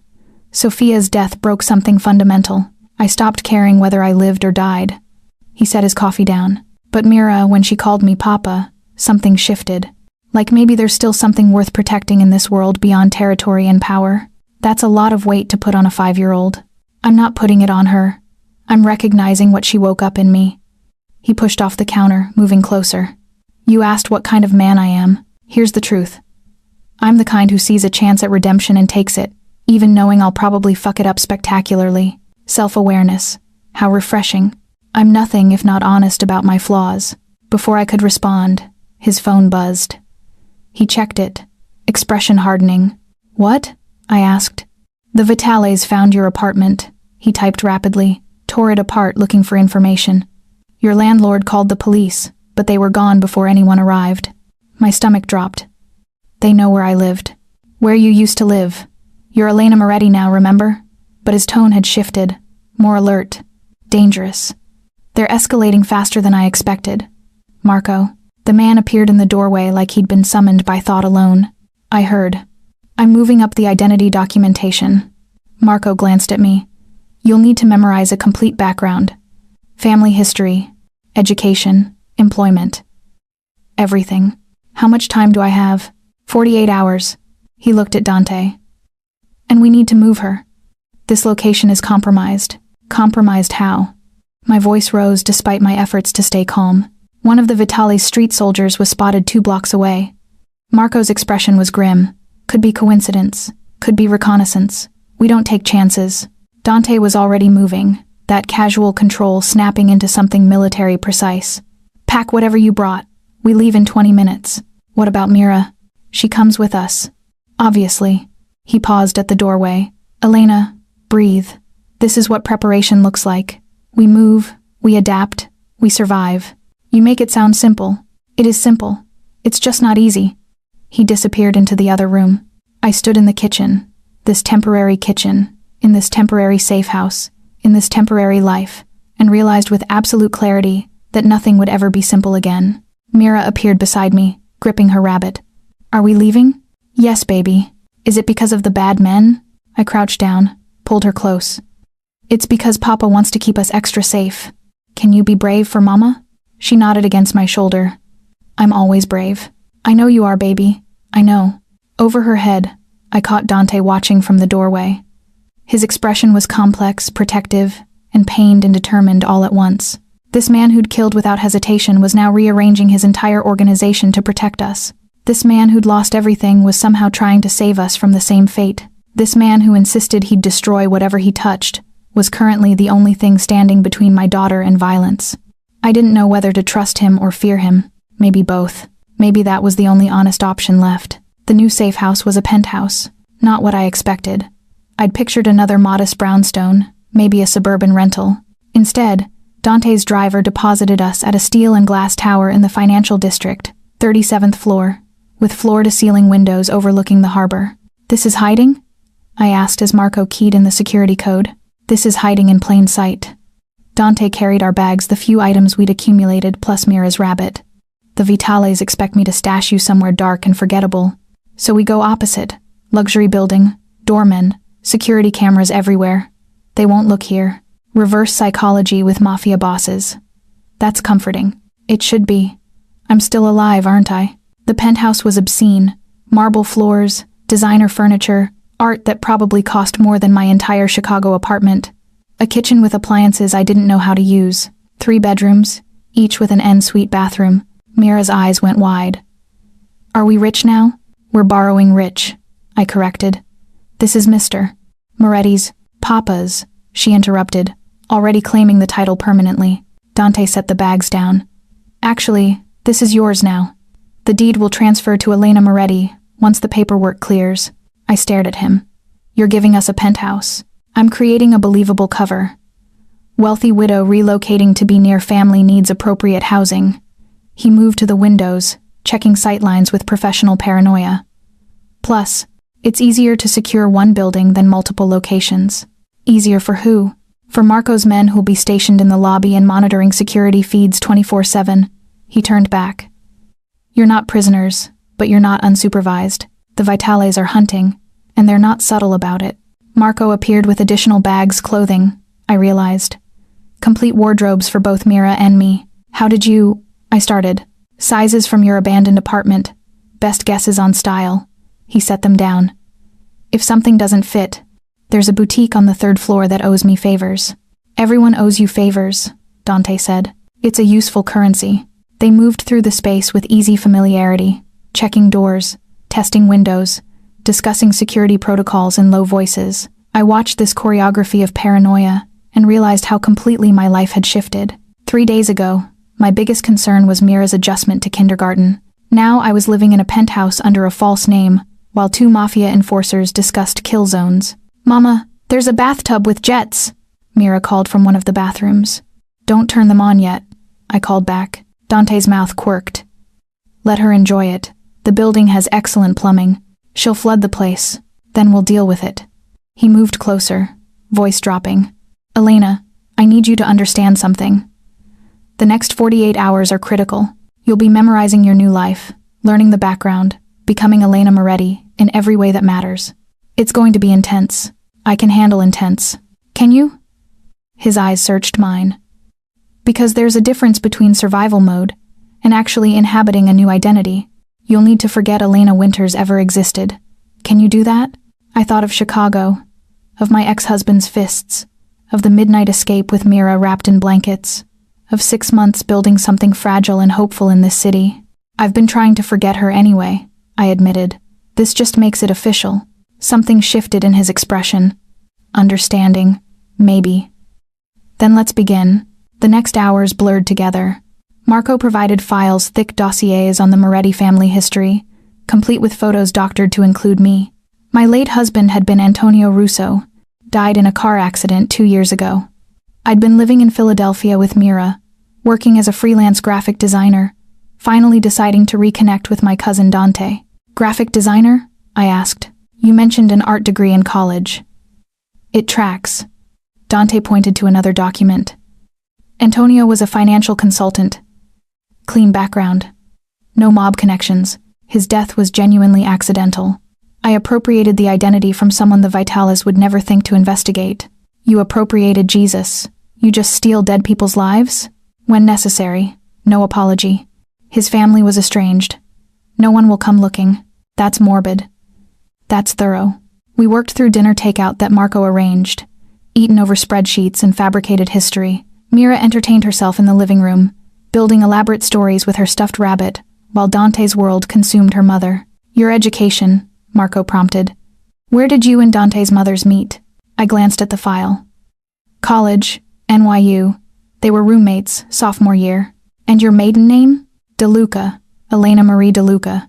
Sophia's death broke something fundamental. I stopped caring whether I lived or died. He set his coffee down. But Mira, when she called me Papa, something shifted. Like maybe there's still something worth protecting in this world beyond territory and power. That's a lot of weight to put on a 5-year-old. I'm not putting it on her. I'm recognizing what she woke up in me. He pushed off the counter, moving closer. You asked what kind of man I am. Here's the truth. I'm the kind who sees a chance at redemption and takes it, even knowing I'll probably fuck it up spectacularly. Self-awareness. How refreshing. I'm nothing if not honest about my flaws. Before I could respond, his phone buzzed. He checked it, expression hardening. What? I asked. The Vitales found your apartment, he typed rapidly, tore it apart looking for information. Your landlord called the police, but they were gone before anyone arrived. My stomach dropped. They know where I lived. Where you used to live. You're Elena Moretti now, remember? But his tone had shifted, more alert, dangerous. They're escalating faster than I expected. Marco. The man appeared in the doorway like he'd been summoned by thought alone. I heard. I'm moving up the identity documentation. Marco glanced at me. You'll need to memorize a complete background. Family history, education, employment. Everything. How much time do I have? 48 hours. He looked at Dante. And we need to move her. This location is compromised. Compromised how? My voice rose despite my efforts to stay calm. One of the Vitales street soldiers was spotted 2 blocks away. Marco's expression was grim. Could be coincidence. Could be reconnaissance. We don't take chances. Dante was already moving, that casual control snapping into something military precise. Pack whatever you brought. We leave in 20 minutes. What about Mira? She comes with us. Obviously. He paused at the doorway. Elena, breathe. This is what preparation looks like. We move, we adapt, we survive. You make it sound simple. It is simple. It's just not easy. He disappeared into the other room. I stood in the kitchen, this temporary kitchen, in this temporary safe house, in this temporary life, and realized with absolute clarity that nothing would ever be simple again. Mira appeared beside me, gripping her rabbit. Are we leaving? Yes, baby. Is it because of the bad men? I crouched down, pulled her close. It's because Papa wants to keep us extra safe. Can you be brave for Mama? She nodded against my shoulder. I'm always brave. I know you are, baby. I know. Over her head, I caught Dante watching from the doorway. His expression was complex, protective, and pained and determined all at once. This man who'd killed without hesitation was now rearranging his entire organization to protect us. This man who'd lost everything was somehow trying to save us from the same fate. This man who insisted he'd destroy whatever he touched was currently the only thing standing between my daughter and violence. I didn't know whether to trust him or fear him. Maybe both. Maybe that was the only honest option left. The new safe house was a penthouse. Not what I expected. I'd pictured another modest brownstone, maybe a suburban rental. Instead, Dante's driver deposited us at a steel and glass tower in the financial district, 37th floor, with floor-to-ceiling windows overlooking the harbor. This is hiding? I asked as Marco keyed in the security code. This is hiding in plain sight. Dante carried our bags, the few items we'd accumulated, plus Mira's rabbit. The Vitales expect me to stash you somewhere dark and forgettable. So we go opposite. Luxury building, doormen, security cameras everywhere. They won't look here. Reverse psychology with Mafia bosses. That's comforting. It should be. I'm still alive, aren't I? The penthouse was obscene. Marble floors, designer furniture, art that probably cost more than my entire Chicago apartment. A kitchen with appliances I didn't know how to use. 3 bedrooms, each with an ensuite bathroom. Mira's eyes went wide. Are we rich now? We're borrowing rich, I corrected. This is Mr. Moretti's, Papa's, she interrupted, already claiming the title permanently. Dante set the bags down. Actually, this is yours now. The deed will transfer to Elena Moretti once the paperwork clears. I stared at him. You're giving us a penthouse. I'm creating a believable cover. Wealthy widow relocating to be near family needs appropriate housing. He moved to the windows, checking sightlines with professional paranoia. Plus, it's easier to secure one building than multiple locations. Easier for who? For Marco's men who'll be stationed in the lobby and monitoring security feeds 24/7. He turned back. You're not prisoners, but you're not unsupervised. The Vitales are hunting, and they're not subtle about it. Marco appeared with additional bags, clothing, I realized. Complete wardrobes for both Mira and me. How did you... I started. Sizes from your abandoned apartment. Best guesses on style. He set them down. If something doesn't fit, there's a boutique on the 3rd floor that owes me favors. Everyone owes you favors, Dante said. It's a useful currency. They moved through the space with easy familiarity, checking doors, testing windows, discussing security protocols in low voices. I watched this choreography of paranoia and realized how completely my life had shifted. 3 days ago, my biggest concern was Mira's adjustment to kindergarten. Now I was living in a penthouse under a false name, while 2 Mafia enforcers discussed kill zones. Mama, there's a bathtub with jets, Mira called from one of the bathrooms. Don't turn them on yet, I called back. Dante's mouth quirked. Let her enjoy it. The building has excellent plumbing. She'll flood the place. Then we'll deal with it. He moved closer, voice dropping. Elena, I need you to understand something. The next 48 hours are critical. You'll be memorizing your new life, learning the background, becoming Elena Moretti in every way that matters. It's going to be intense. I can handle intense. Can you? His eyes searched mine. Because there's a difference between survival mode and actually inhabiting a new identity. You'll need to forget Elena Winters ever existed. Can you do that? I thought of Chicago, of my ex-husband's fists, of the midnight escape with Mira wrapped in blankets, of 6 months building something fragile and hopeful in this city. I've been trying to forget her anyway, I admitted. This just makes it official. Something shifted in his expression. Understanding, maybe. Then let's begin. The next hours blurred together. Marco provided files, thick dossiers on the Moretti family history, complete with photos doctored to include me. My late husband had been Antonio Russo, died in a car accident 2 years ago. I'd been living in Philadelphia with Mira, working as a freelance graphic designer, finally deciding to reconnect with my cousin Dante. Graphic designer? I asked. You mentioned an art degree in college. It tracks. Dante pointed to another document. Antonio was a financial consultant. Clean background. No mob connections. His death was genuinely accidental. I appropriated the identity from someone the Vitales would never think to investigate. You appropriated Jesus. You just steal dead people's lives? When necessary. No apology. His family was estranged. No one will come looking. That's morbid. That's thorough. We worked through dinner takeout that Marco arranged, eaten over spreadsheets and fabricated history. Mira entertained herself in the living room, building elaborate stories with her stuffed rabbit, while Dante's world consumed her mother. Your education, Marco prompted. Where did you and Dante's mothers meet? I glanced at the file. College, NYU. They were roommates, sophomore year. And your maiden name? DeLuca, Elena Marie DeLuca.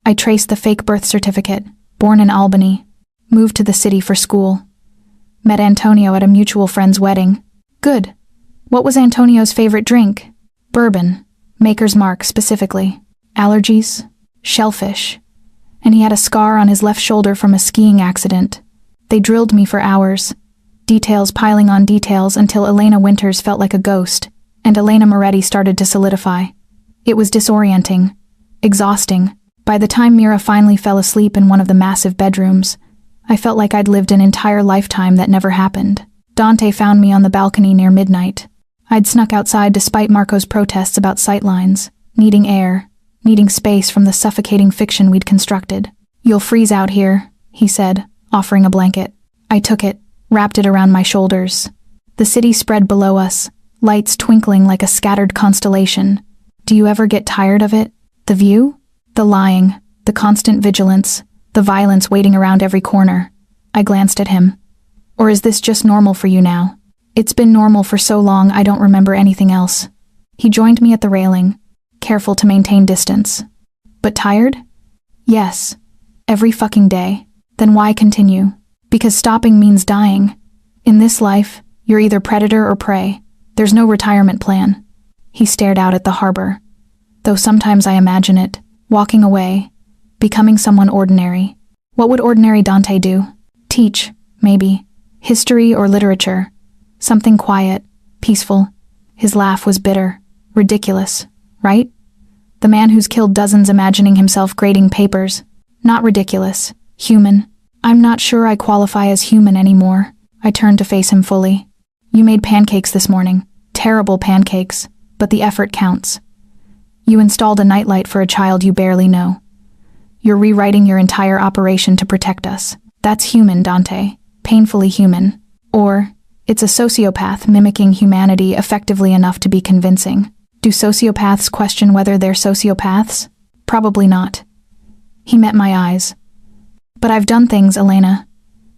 I traced the fake birth certificate, born in Albany, moved to the city for school. Met Antonio at a mutual friend's wedding. Good. What was Antonio's favorite drink? Bourbon, Maker's Mark specifically. Allergies? Shellfish. And he had a scar on his left shoulder from a skiing accident. They drilled me for hours, details piling on details until Elena Winters felt like a ghost, and Elena Moretti started to solidify. It was disorienting, exhausting. By the time Mira finally fell asleep in one of the massive bedrooms, I felt like I'd lived an entire lifetime that never happened. Dante found me on the balcony near midnight. I'd snuck outside despite Marco's protests about sightlines, needing air, needing space from the suffocating fiction we'd constructed. You'll freeze out here, he said, offering a blanket. I took it, wrapped it around my shoulders. The city spread below us, lights twinkling like a scattered constellation. Do you ever get tired of it? The view? The lying, The constant vigilance, the violence waiting around every corner. I glanced at him. Or is this just normal for you now? It's been normal for so long I don't remember anything else. He joined me at the railing, careful to maintain distance. But tired? Yes. Every fucking day. Then why continue? Because stopping means dying. In this life, you're either predator or prey. There's no retirement plan. He stared out at the harbor. Though sometimes I imagine it, walking away, becoming someone ordinary. What would ordinary Dante do? Teach, maybe. History or literature. Something quiet, peaceful. His laugh was bitter, ridiculous, right? The man who's killed dozens imagining himself grading papers. Not ridiculous, human. I'm not sure I qualify as human anymore. I turned to face him fully. You made pancakes this morning. Terrible pancakes, but the effort counts. You installed a nightlight for a child you barely know. You're rewriting your entire operation to protect us. That's human, Dante. Painfully human. Or, it's a sociopath mimicking humanity effectively enough to be convincing. Do sociopaths question whether they're sociopaths? Probably not. He met my eyes. But I've done things, Elena.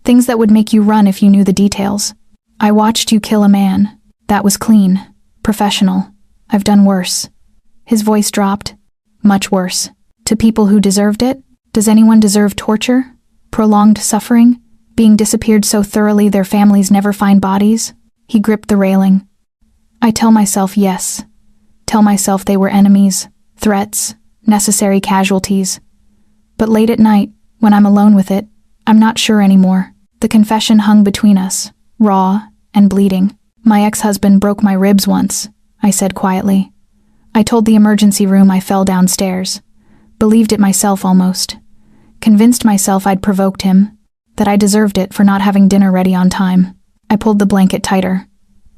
Things that would make you run if you knew the details. I watched you kill a man. That was clean. Professional. I've done worse. His voice dropped. Much worse. To people who deserved it? Does anyone deserve torture? Prolonged suffering? Being disappeared so thoroughly their families never find bodies? He gripped the railing. I tell myself yes. Tell myself they were enemies, threats, necessary casualties. But late at night, when I'm alone with it, I'm not sure anymore. The confession hung between us, raw and bleeding. My ex-husband broke my ribs once, I said quietly. I told the emergency room I fell downstairs. Believed it myself almost. Convinced myself I'd provoked him, that I deserved it for not having dinner ready on time. I pulled the blanket tighter.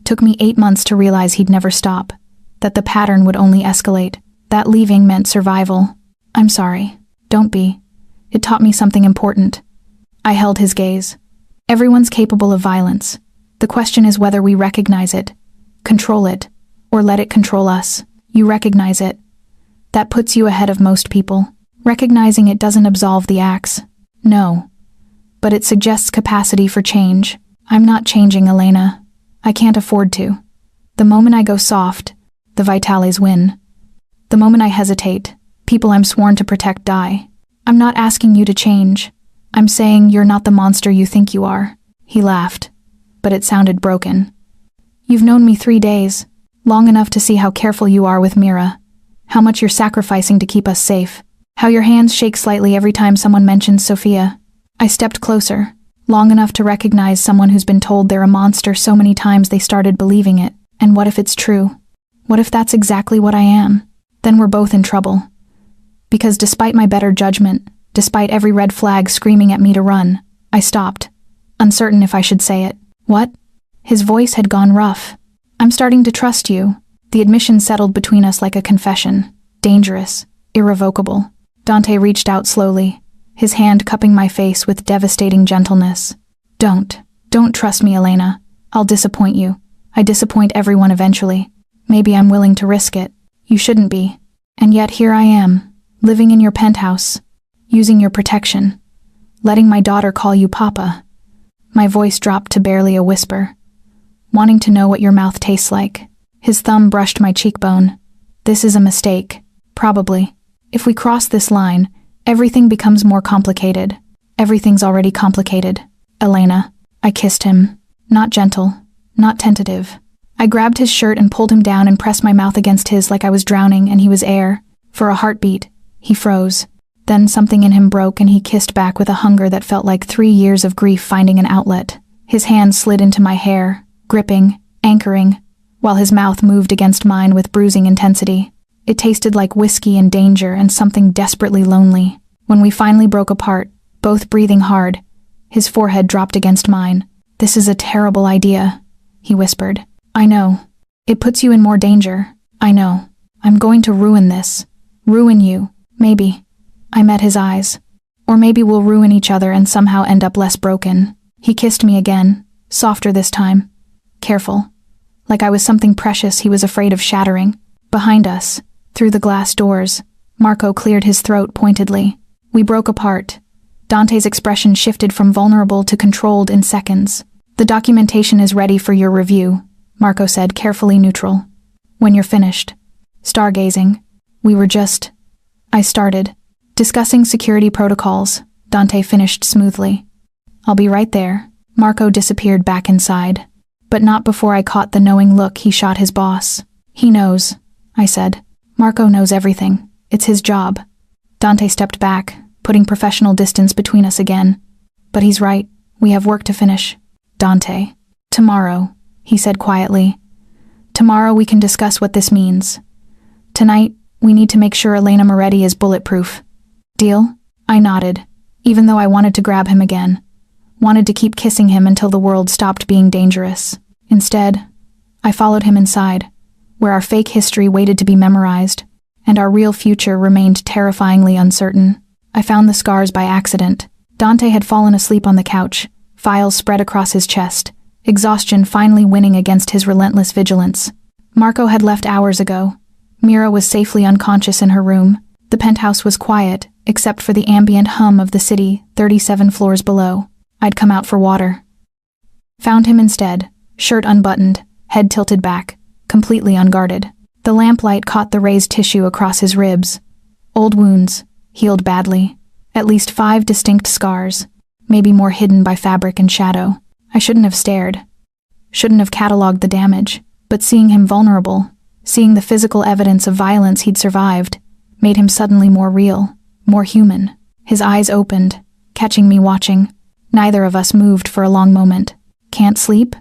Took me 8 months to realize he'd never stop, that the pattern would only escalate, that leaving meant survival. I'm sorry. Don't be. It taught me something important. I held his gaze. Everyone's capable of violence. The question is whether we recognize it, control it, or let it control us. You recognize it. That puts you ahead of most people. Recognizing it doesn't absolve the acts. No. But it suggests capacity for change. I'm not changing, Elena. I can't afford to. The moment I go soft, the Vitales win. The moment I hesitate, people I'm sworn to protect die. I'm not asking you to change. I'm saying you're not the monster you think you are. He laughed, but it sounded broken. You've known me 3 days, long enough to see how careful you are with Mira, how much you're sacrificing to keep us safe, how your hands shake slightly every time someone mentions Sophia. I stepped closer, long enough to recognize someone who's been told they're a monster so many times they started believing it. And what if it's true? What if that's exactly what I am? Then we're both in trouble. Because despite my better judgment, despite every red flag screaming at me to run, I stopped, uncertain if I should say it. What? His voice had gone rough. I'm starting to trust you. The admission settled between us like a confession. Dangerous. Irrevocable. Dante reached out slowly, his hand cupping my face with devastating gentleness. Don't trust me, Elena. I'll disappoint you. I disappoint everyone eventually. Maybe I'm willing to risk it. You shouldn't be. And yet here I am, living in your penthouse, using your protection, letting my daughter call you Papa. My voice dropped to barely a whisper. Wanting to know what your mouth tastes like. His thumb brushed my cheekbone. This is a mistake. Probably. If we cross this line, everything becomes more complicated. Everything's already complicated. Elena. I kissed him. Not gentle. Not tentative. I grabbed his shirt and pulled him down and pressed my mouth against his like I was drowning and he was air. For a heartbeat, he froze. Then something in him broke and he kissed back with a hunger that felt like 3 years of grief finding an outlet. His hand slid into my hair, gripping, anchoring, while his mouth moved against mine with bruising intensity. It tasted like whiskey and danger and something desperately lonely. When we finally broke apart, both breathing hard, his forehead dropped against mine. This is a terrible idea, he whispered. I know. It puts you in more danger. I know. I'm going to ruin this. Ruin you. Maybe. I met his eyes. Or maybe we'll ruin each other and somehow end up less broken. He kissed me again, softer this time. Careful. Like I was something precious he was afraid of shattering. Behind us, through the glass doors, Marco cleared his throat pointedly. We broke apart. Dante's expression shifted from vulnerable to controlled in seconds. "The documentation is ready for your review," Marco said, carefully neutral. "When you're finished." Stargazing. "We were just—" I started. "Discussing security protocols," Dante finished smoothly. "I'll be right there." Marco disappeared back inside. But not before I caught the knowing look he shot his boss. "He knows," I said. "Marco knows everything. It's his job." Dante stepped back, putting professional distance between us again. "But he's right. We have work to finish." "Dante." "Tomorrow," he said quietly. "Tomorrow we can discuss what this means. Tonight, we need to make sure Elena Moretti is bulletproof. Deal?" I nodded, even though I wanted to grab him again. Wanted to keep kissing him until the world stopped being dangerous. Instead, I followed him inside, where our fake history waited to be memorized, and our real future remained terrifyingly uncertain. I found the scars by accident. Dante had fallen asleep on the couch, files spread across his chest, exhaustion finally winning against his relentless vigilance. Marco had left hours ago. Mira was safely unconscious in her room. The penthouse was quiet, except for the ambient hum of the city 37 floors below. I'd come out for water. Found him instead, shirt unbuttoned, head tilted back, completely unguarded. The lamplight caught the raised tissue across his ribs. Old wounds, healed badly. At least 5 distinct scars, maybe more hidden by fabric and shadow. I shouldn't have stared. Shouldn't have cataloged the damage, but seeing him vulnerable, seeing the physical evidence of violence he'd survived, made him suddenly more real, more human. His eyes opened, catching me watching. Neither of us moved for a long moment. "Can't sleep?"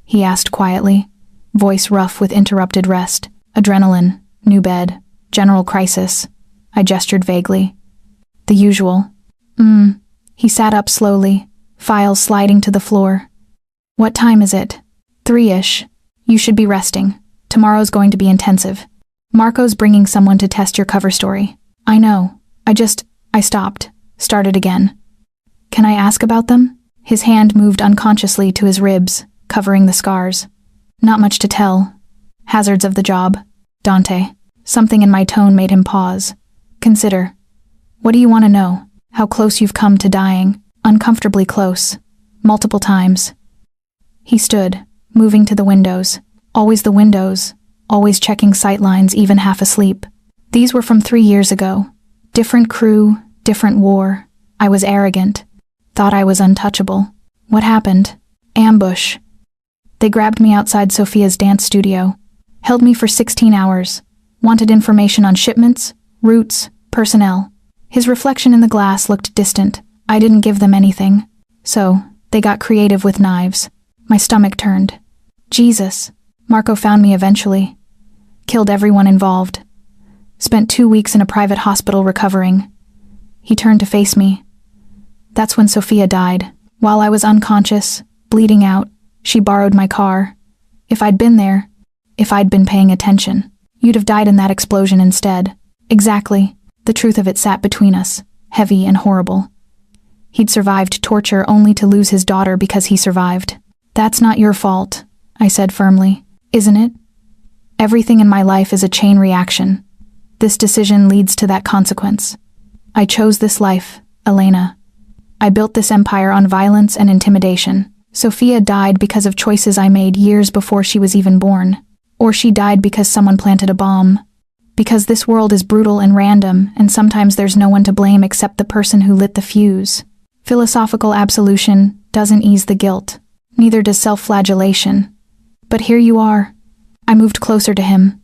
he asked quietly, voice rough with interrupted rest. "Adrenaline, new bed, general crisis." I gestured vaguely. "The usual." He sat up slowly, files sliding to the floor. "What time is it?" "3-ish. You should be resting. Tomorrow's going to be intensive. Marco's bringing someone to test your cover story." "I know. I stopped. Started again." "Can I ask about them?" His hand moved unconsciously to his ribs, covering the scars. "Not much to tell. Hazards of the job." "Dante." Something in my tone made him pause. "Consider. What do you want to know? How close you've come to dying?" "Uncomfortably close. Multiple times." He stood, moving to the windows. Always the windows, always checking sightlines, even half asleep. These were from 3 years ago. Different crew, different war. I was arrogant. Thought I was untouchable. What happened? Ambush. They grabbed me outside Sophia's dance studio. Held me for 16 hours. Wanted information on shipments, routes, personnel. His reflection in the glass looked distant. I didn't give them anything. So, they got creative with knives. My stomach turned. Jesus. Marco found me eventually. Killed everyone involved. Spent 2 weeks in a private hospital recovering. He turned to face me. That's when Sophia died. While I was unconscious, bleeding out, she borrowed my car. If I'd been there, if I'd been paying attention, you'd have died in that explosion instead. Exactly. The truth of it sat between us, heavy and horrible. He'd survived torture only to lose his daughter because he survived. "That's not your fault," I said firmly. "Isn't it? Everything in my life is a chain reaction. This decision leads to that consequence. I chose this life, Elena. I built this empire on violence and intimidation. Sophia died because of choices I made years before she was even born. Or she died because someone planted a bomb. Because this world is brutal and random, and sometimes there's no one to blame except the person who lit the fuse. Philosophical absolution doesn't ease the guilt. Neither does self-flagellation. But here you are." I moved closer to him.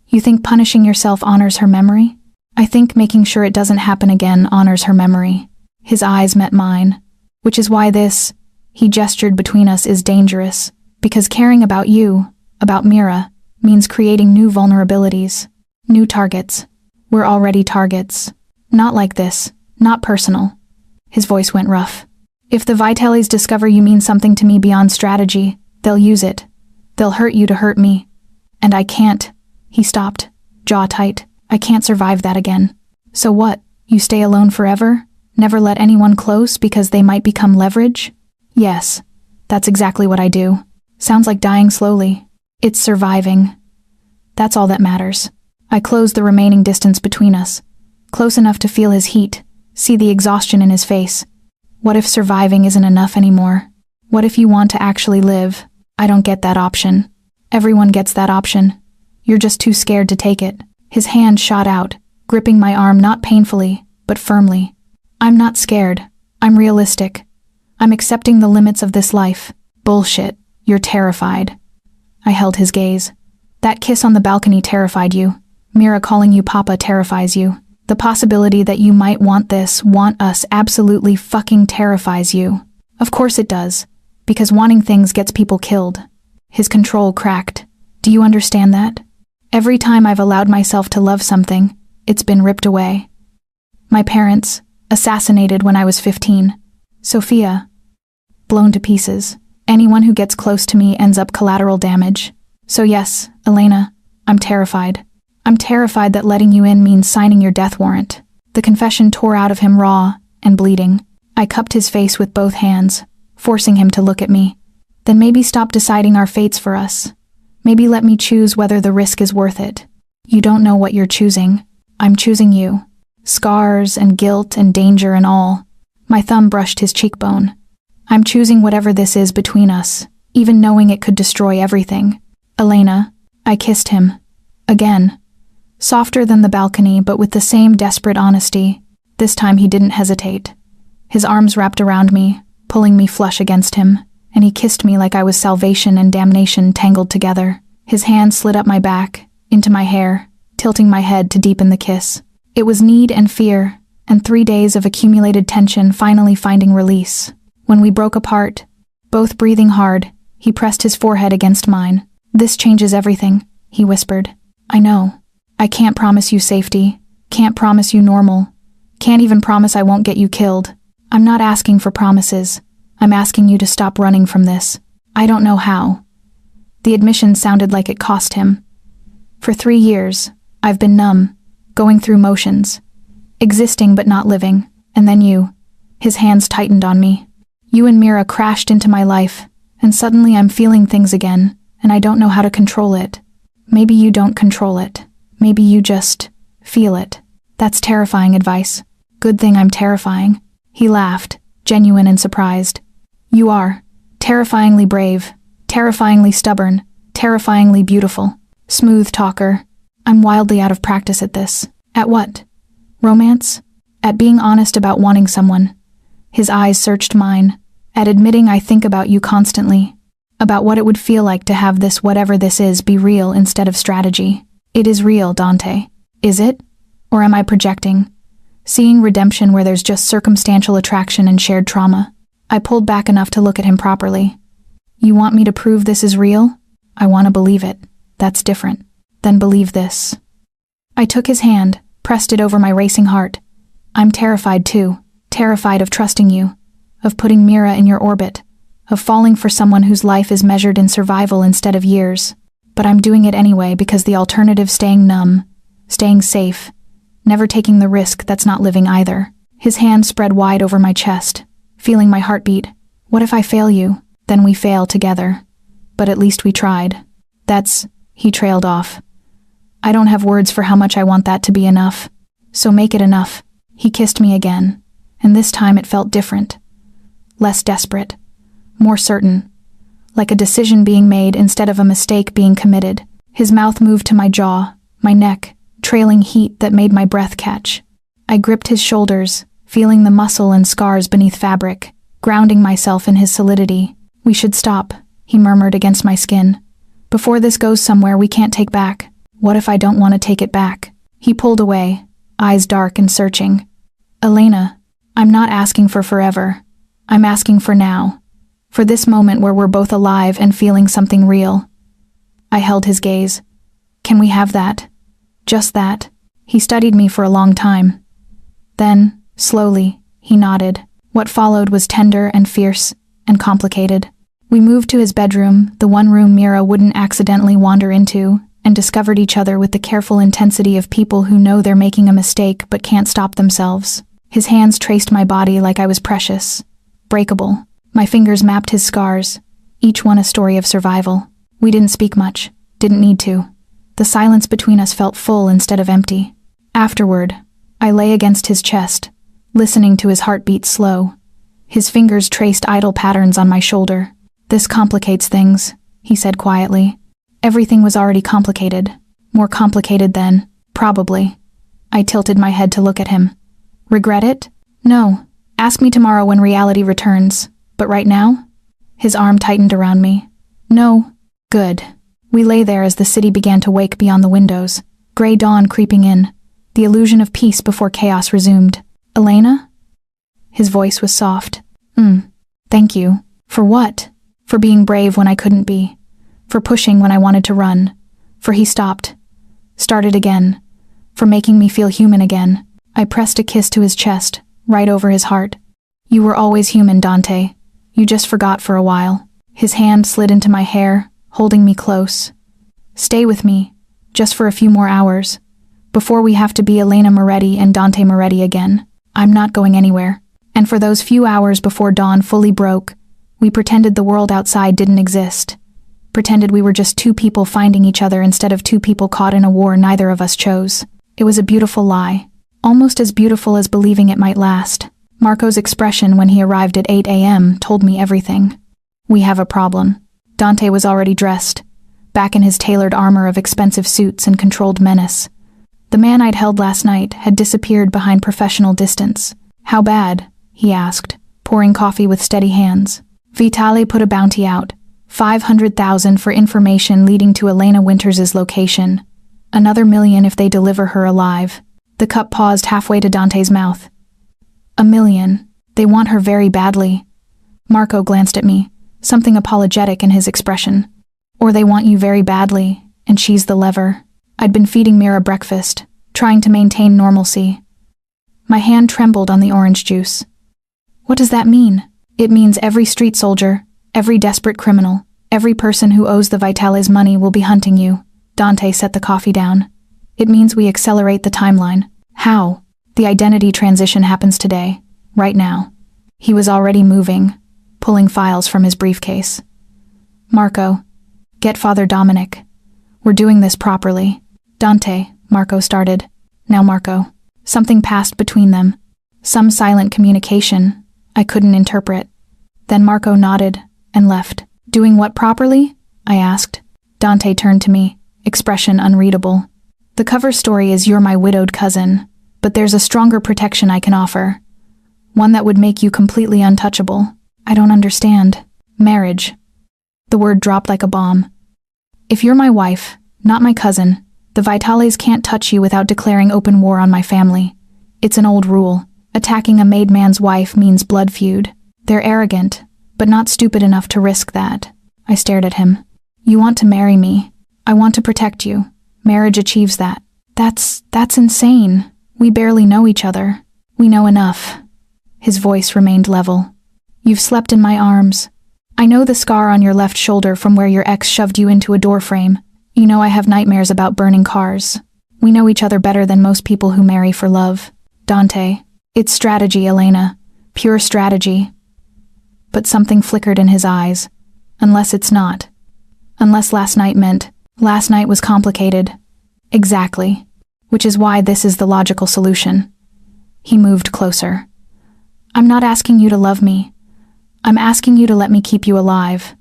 "You think punishing yourself honors her memory?" "I think making sure it doesn't happen again honors her memory." His eyes met mine. "Which is why this," he gestured between us, "is dangerous. Because caring about you, about Mira, means creating new vulnerabilities, new targets. We're already targets. Not like this, not personal." His voice went rough. "If the Vitalis discover you mean something to me beyond strategy, they'll use it. They'll hurt you to hurt me. And I can't." He stopped, jaw tight. "I can't survive that again." "So what? You stay alone forever? Never let anyone close because they might become leverage?" "Yes, that's exactly what I do." "Sounds like dying slowly." "It's surviving. That's all that matters." I closed the remaining distance between us, close enough to feel his heat, see the exhaustion in his face. What if surviving isn't enough anymore? What if you want to actually live? I don't get that option. Everyone gets that option. You're just too scared to take it. His hand shot out, gripping my arm not painfully, but firmly. I'm not scared. I'm realistic. I'm accepting the limits of this life. Bullshit. You're terrified. I held his gaze. That kiss on the balcony terrified you. Mira calling you Papa terrifies you. The possibility that you might want this, want us, absolutely fucking terrifies you. Of course it does, because wanting things gets people killed. His control cracked. Do you understand that? Every time I've allowed myself to love something, it's been ripped away. My parents, assassinated when I was 15. Sophia, blown to pieces. Anyone who gets close to me ends up collateral damage. So yes, Elena, I'm terrified. I'm terrified that letting you in means signing your death warrant. The confession tore out of him raw and bleeding. I cupped his face with both hands, forcing him to look at me. Then maybe stop deciding our fates for us. Maybe let me choose whether the risk is worth it. You don't know what you're choosing. I'm choosing you. Scars and guilt and danger and all. My thumb brushed his cheekbone. I'm choosing whatever this is between us, even knowing it could destroy everything. Elena, I kissed him. Again. Softer than the balcony, but with the same desperate honesty. This time he didn't hesitate. His arms wrapped around me, pulling me flush against him, and he kissed me like I was salvation and damnation tangled together. His hand slid up my back, into my hair, tilting my head to deepen the kiss. It was need and fear, and 3 days of accumulated tension finally finding release. When we broke apart, both breathing hard, he pressed his forehead against mine. This changes everything, he whispered. I know. I can't promise you safety, can't promise you normal, can't even promise I won't get you killed. I'm not asking for promises. I'm asking you to stop running from this. I don't know how. The admission sounded like it cost him. For 3 years, I've been numb, going through motions, existing but not living, and then you. His hands tightened on me. You and Mira crashed into my life, and suddenly I'm feeling things again, and I don't know how to control it. Maybe you don't control it. Maybe you just feel it. That's terrifying advice. Good thing I'm terrifying. He laughed, genuine and surprised. You are. Terrifyingly brave. Terrifyingly stubborn. Terrifyingly beautiful. Smooth talker. I'm wildly out of practice at this. At what? Romance? At being honest about wanting someone. His eyes searched mine. At admitting I think about you constantly. About what it would feel like to have this whatever this is be real instead of strategy. It is real, Dante. Is it? Or am I projecting? Seeing redemption where there's just circumstantial attraction and shared trauma. I pulled back enough to look at him properly. You want me to prove this is real? I want to believe it. That's different. Then believe this. I took his hand, pressed it over my racing heart. I'm terrified too. Terrified of trusting you. Of putting Mira in your orbit. Of falling for someone whose life is measured in survival instead of years. But I'm doing it anyway because the alternative staying numb, staying safe, never taking the risk that's not living either. His hand spread wide over my chest, feeling my heartbeat. What if I fail you? Then we fail together. But at least we tried. He trailed off. I don't have words for how much I want that to be enough. So make it enough. He kissed me again, and this time it felt different. Less desperate. More certain. Like a decision being made instead of a mistake being committed. His mouth moved to my jaw, my neck, trailing heat that made my breath catch. I gripped his shoulders, feeling the muscle and scars beneath fabric, grounding myself in his solidity. We should stop, he murmured against my skin. Before this goes somewhere we can't take back. What if I don't want to take it back? He pulled away, eyes dark and searching. Elena, I'm not asking for forever. I'm asking for now. For this moment where we're both alive and feeling something real. I held his gaze. Can we have that? Just that? He studied me for a long time. Then, slowly, he nodded. What followed was tender and fierce and complicated. We moved to his bedroom, the one room Mira wouldn't accidentally wander into, and discovered each other with the careful intensity of people who know they're making a mistake but can't stop themselves. His hands traced my body like I was precious, breakable. My fingers mapped his scars, each one a story of survival. We didn't speak much, didn't need to. The silence between us felt full instead of empty. Afterward, I lay against his chest, listening to his heartbeat slow. His fingers traced idle patterns on my shoulder. "This complicates things," he said quietly. Everything was already complicated. More complicated than, probably. I tilted my head to look at him. "Regret it? No. Ask me tomorrow when reality returns. But right now?" His arm tightened around me. "No." "Good." We lay there as the city began to wake beyond the windows, gray dawn creeping in, the illusion of peace before chaos resumed. "Elena?" His voice was soft. Thank you." "For what?" "For being brave when I couldn't be. For pushing when I wanted to run. For he stopped. Started again. For making me feel human again." I pressed a kiss to his chest, right over his heart. "You were always human, Dante. You just forgot for a while." His hand slid into my hair, holding me close. "Stay with me, just for a few more hours, before we have to be Elena Moretti and Dante Moretti again. I'm not going anywhere." And for those few hours before dawn fully broke, we pretended the world outside didn't exist. Pretended we were just two people finding each other instead of two people caught in a war neither of us chose. It was a beautiful lie, almost as beautiful as believing it might last. Marco's expression when he arrived at 8 a.m. told me everything. "We have a problem." Dante was already dressed, back in his tailored armor of expensive suits and controlled menace. The man I'd held last night had disappeared behind professional distance. "How bad?" he asked, pouring coffee with steady hands. Vitale put a bounty out, 500,000 for information leading to Elena Winters' location. Another million if they deliver her alive. The cup paused halfway to Dante's mouth. "1 million. They want her very badly." Marco glanced at me, something apologetic in his expression. "Or they want you very badly, and she's the lever." I'd been feeding Mira breakfast, trying to maintain normalcy. My hand trembled on the orange juice. "What does that mean?" "It means every street soldier, every desperate criminal, every person who owes the Vitale's money will be hunting you." Dante set the coffee down. "It means we accelerate the timeline." "How?" "The identity transition happens today, right now." He was already moving, pulling files from his briefcase. "Marco, get Father Dominic. We're doing this properly." "Dante," Marco started. "Now Marco." Something passed between them. Some silent communication I couldn't interpret. Then Marco nodded and left. "Doing what properly?" I asked. Dante turned to me, expression unreadable. "The cover story is you're my widowed cousin, but there's a stronger protection I can offer. One that would make you completely untouchable." "I don't understand." "Marriage." The word dropped like a bomb. "If you're my wife, not my cousin, the Vitales can't touch you without declaring open war on my family. It's an old rule. Attacking a made man's wife means blood feud. They're arrogant, but not stupid enough to risk that." I stared at him. "You want to marry me. I want to protect you. Marriage achieves that." That's insane. We barely know each other." "We know enough." His voice remained level. "You've slept in my arms. I know the scar on your left shoulder from where your ex shoved you into a doorframe. You know I have nightmares about burning cars. We know each other better than most people who marry for love." "Dante, it's strategy, Elena. Pure strategy." But something flickered in his eyes. "Unless it's not. Unless last night meant last night was complicated." "Exactly. Which is why this is the logical solution." He moved closer. "I'm not asking you to love me. I'm asking you to let me keep you alive."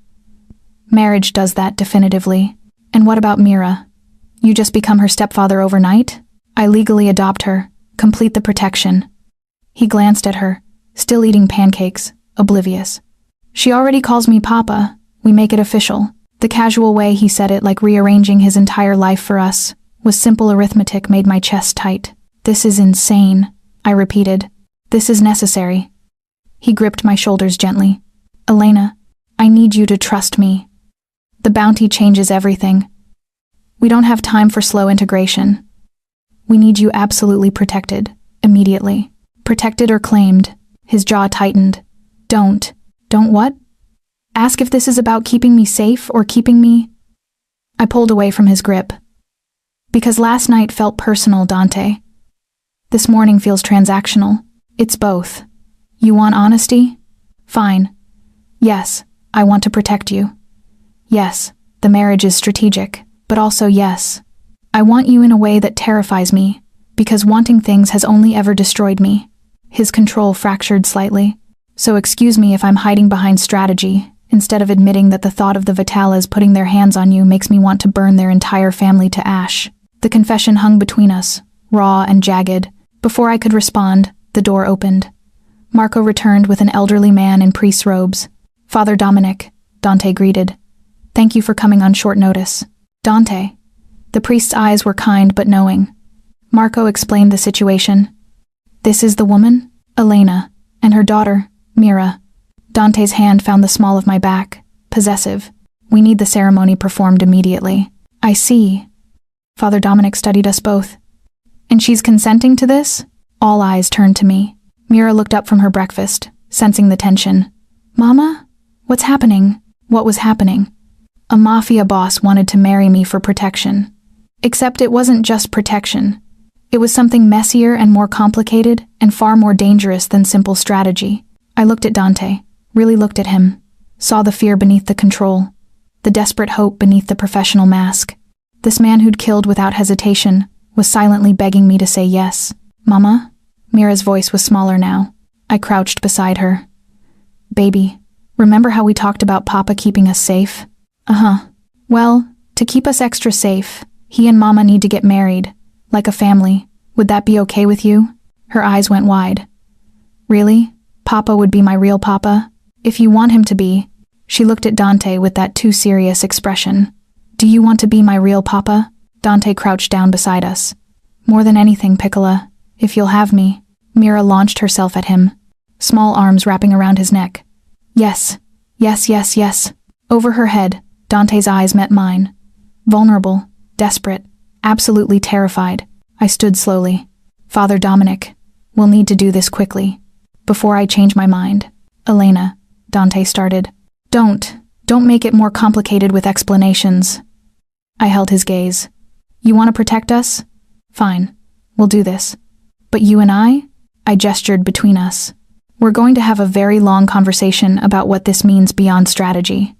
Marriage does that definitively. "And what about Mira? You just become her stepfather overnight?" "I legally adopt her, complete the protection." He glanced at her, still eating pancakes, oblivious. "She already calls me Papa. We make it official." The casual way he said it, like rearranging his entire life for us, was simple arithmetic, made my chest tight. "This is insane," I repeated. "This is necessary." He gripped my shoulders gently. "Elena, I need you to trust me. The bounty changes everything. We don't have time for slow integration. We need you absolutely protected, immediately. Protected or claimed." His jaw tightened. Don't what?" "Ask if this is about keeping me safe or keeping me—" I pulled away from his grip. "Because last night felt personal, Dante. This morning feels transactional. It's both. You want honesty? Fine. Yes, I want to protect you. Yes, the marriage is strategic, but also yes, I want you in a way that terrifies me, because wanting things has only ever destroyed me. His control fractured slightly. So excuse me if I'm hiding behind strategy, instead of admitting that the thought of the Vitalas putting their hands on you makes me want to burn their entire family to ash. The confession hung between us, raw and jagged. Before I could respond, the door opened. Marco returned with an elderly man in priest's robes. Father Dominic, Dante greeted. Thank you for coming on short notice. Dante. The priest's eyes were kind but knowing. Marco explained the situation. This is the woman, Elena, and her daughter, Mira. Dante's hand found the small of my back, possessive. We need the ceremony performed immediately. I see. Father Dominic studied us both. And she's consenting to this? All eyes turned to me. Mira looked up from her breakfast, sensing the tension. Mama? What's happening? What was happening? A Mafia boss wanted to marry me for protection. Except it wasn't just protection. It was something messier and more complicated and far more dangerous than simple strategy. I looked at Dante, really looked at him, saw the fear beneath the control, the desperate hope beneath the professional mask. This man who'd killed without hesitation was silently begging me to say yes. Mama? Mira's voice was smaller now. I crouched beside her. Baby, remember how we talked about Papa keeping us safe? Well, to keep us extra safe, he and Mama need to get married, like a family. Would that be okay with you? Her eyes went wide. Really? Papa would be my real Papa? If you want him to be. She looked at Dante with that too serious expression. Do you want to be my real Papa? Dante crouched down beside us. More than anything, Piccola, if you'll have me. Mira launched herself at him, small arms wrapping around his neck. Yes, yes, yes, yes. Over her head, Dante's eyes met mine. Vulnerable, desperate, absolutely terrified. I stood slowly. Father Dominic, we'll need to do this quickly. Before I change my mind. Elena, Dante started. Don't make it more complicated with explanations. I held his gaze. You want to protect us? Fine, we'll do this. But you and I gestured between us. We're going to have a very long conversation about what this means beyond strategy.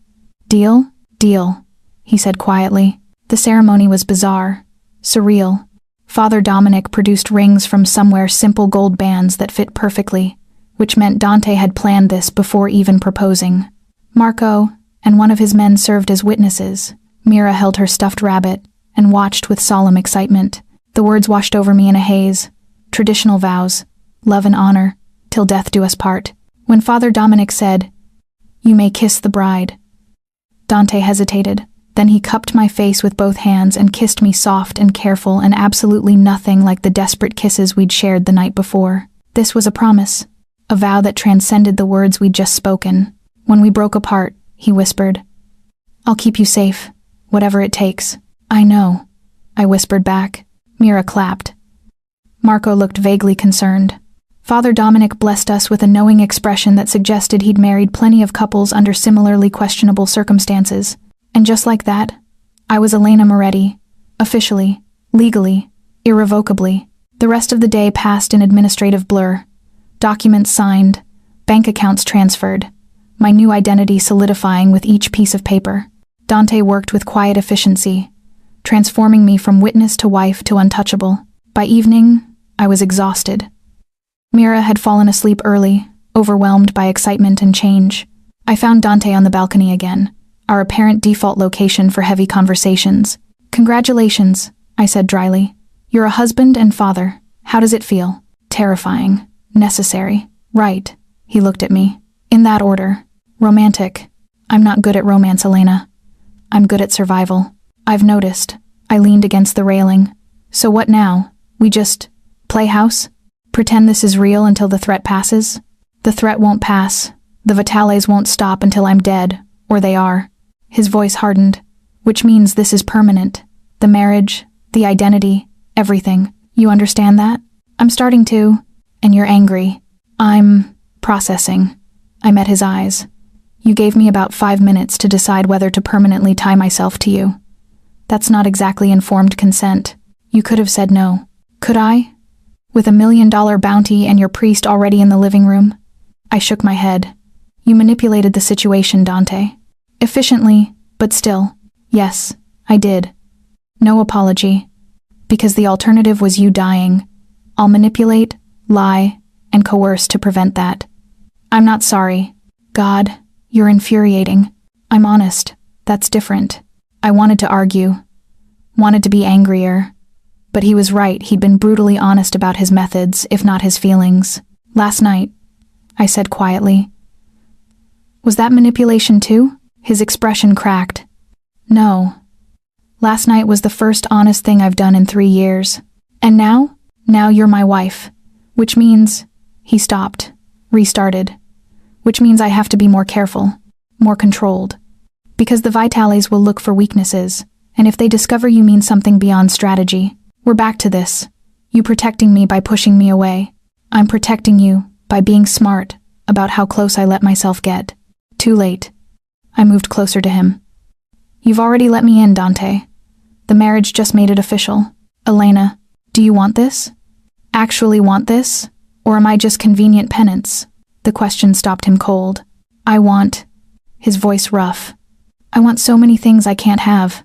Deal? Deal, he said quietly. The ceremony was bizarre, surreal. Father Dominic produced rings from somewhere, simple gold bands that fit perfectly, which meant Dante had planned this before even proposing. Marco and one of his men served as witnesses. Mira held her stuffed rabbit and watched with solemn excitement. The words washed over me in a haze. Traditional vows, love and honor, till death do us part. When Father Dominic said, "You may kiss the bride," Dante hesitated. Then he cupped my face with both hands and kissed me soft and careful and absolutely nothing like the desperate kisses we'd shared the night before. This was a promise, a vow that transcended the words we'd just spoken. When we broke apart, he whispered, "I'll keep you safe, whatever it takes." "I know," I whispered back. Mira clapped. Marco looked vaguely concerned. Father Dominic blessed us with a knowing expression that suggested he'd married plenty of couples under similarly questionable circumstances. And just like that, I was Elena Moretti, officially, legally, irrevocably. The rest of the day passed in administrative blur. Documents signed, bank accounts transferred, my new identity solidifying with each piece of paper. Dante worked with quiet efficiency, transforming me from witness to wife to untouchable. By evening, I was exhausted. Mira had fallen asleep early, overwhelmed by excitement and change. I found Dante on the balcony again, our apparent default location for heavy conversations. "Congratulations," I said dryly. "You're a husband and father. How does it feel?" "Terrifying. Necessary. Right." He looked at me. "In that order. Romantic. I'm not good at romance, Elena. I'm good at survival." "I've noticed." I leaned against the railing. "So what now? We just play house? Pretend this is real until the threat passes?" "The threat won't pass. The Vitales won't stop until I'm dead, or they are." His voice hardened. "Which means this is permanent. The marriage, the identity, everything. You understand that?" "I'm starting to. And you're angry." "I'm processing." I met his eyes. "You gave me about 5 minutes to decide whether to permanently tie myself to you. That's not exactly informed consent. You could have said no." "Could I? With $1 million bounty and your priest already in the living room?" I shook my head. "You manipulated the situation, Dante. Efficiently, but still. Yes, I did. No apology. Because the alternative was you dying. I'll manipulate, lie, and coerced to prevent that. I'm not sorry. God, you're infuriating. I'm honest. That's different. I wanted to argue. Wanted to be angrier. But he was right, he'd been brutally honest about his methods, if not his feelings. Last night, I said quietly. Was that manipulation too? His expression cracked. No. Last night was the first honest thing I've done in 3 years. And now? Now you're my wife. Which means... He stopped. Restarted. Which means I have to be more careful. More controlled. Because the Vitales will look for weaknesses, and if they discover you mean something beyond strategy, we're back to this. You protecting me by pushing me away. I'm protecting you by being smart about how close I let myself get. Too late. I moved closer to him. You've already let me in, Dante. The marriage just made it official. Elena, do you want this? Actually want this? Or am I just convenient penance? The question stopped him cold. I want... His voice rough. I want so many things I can't have.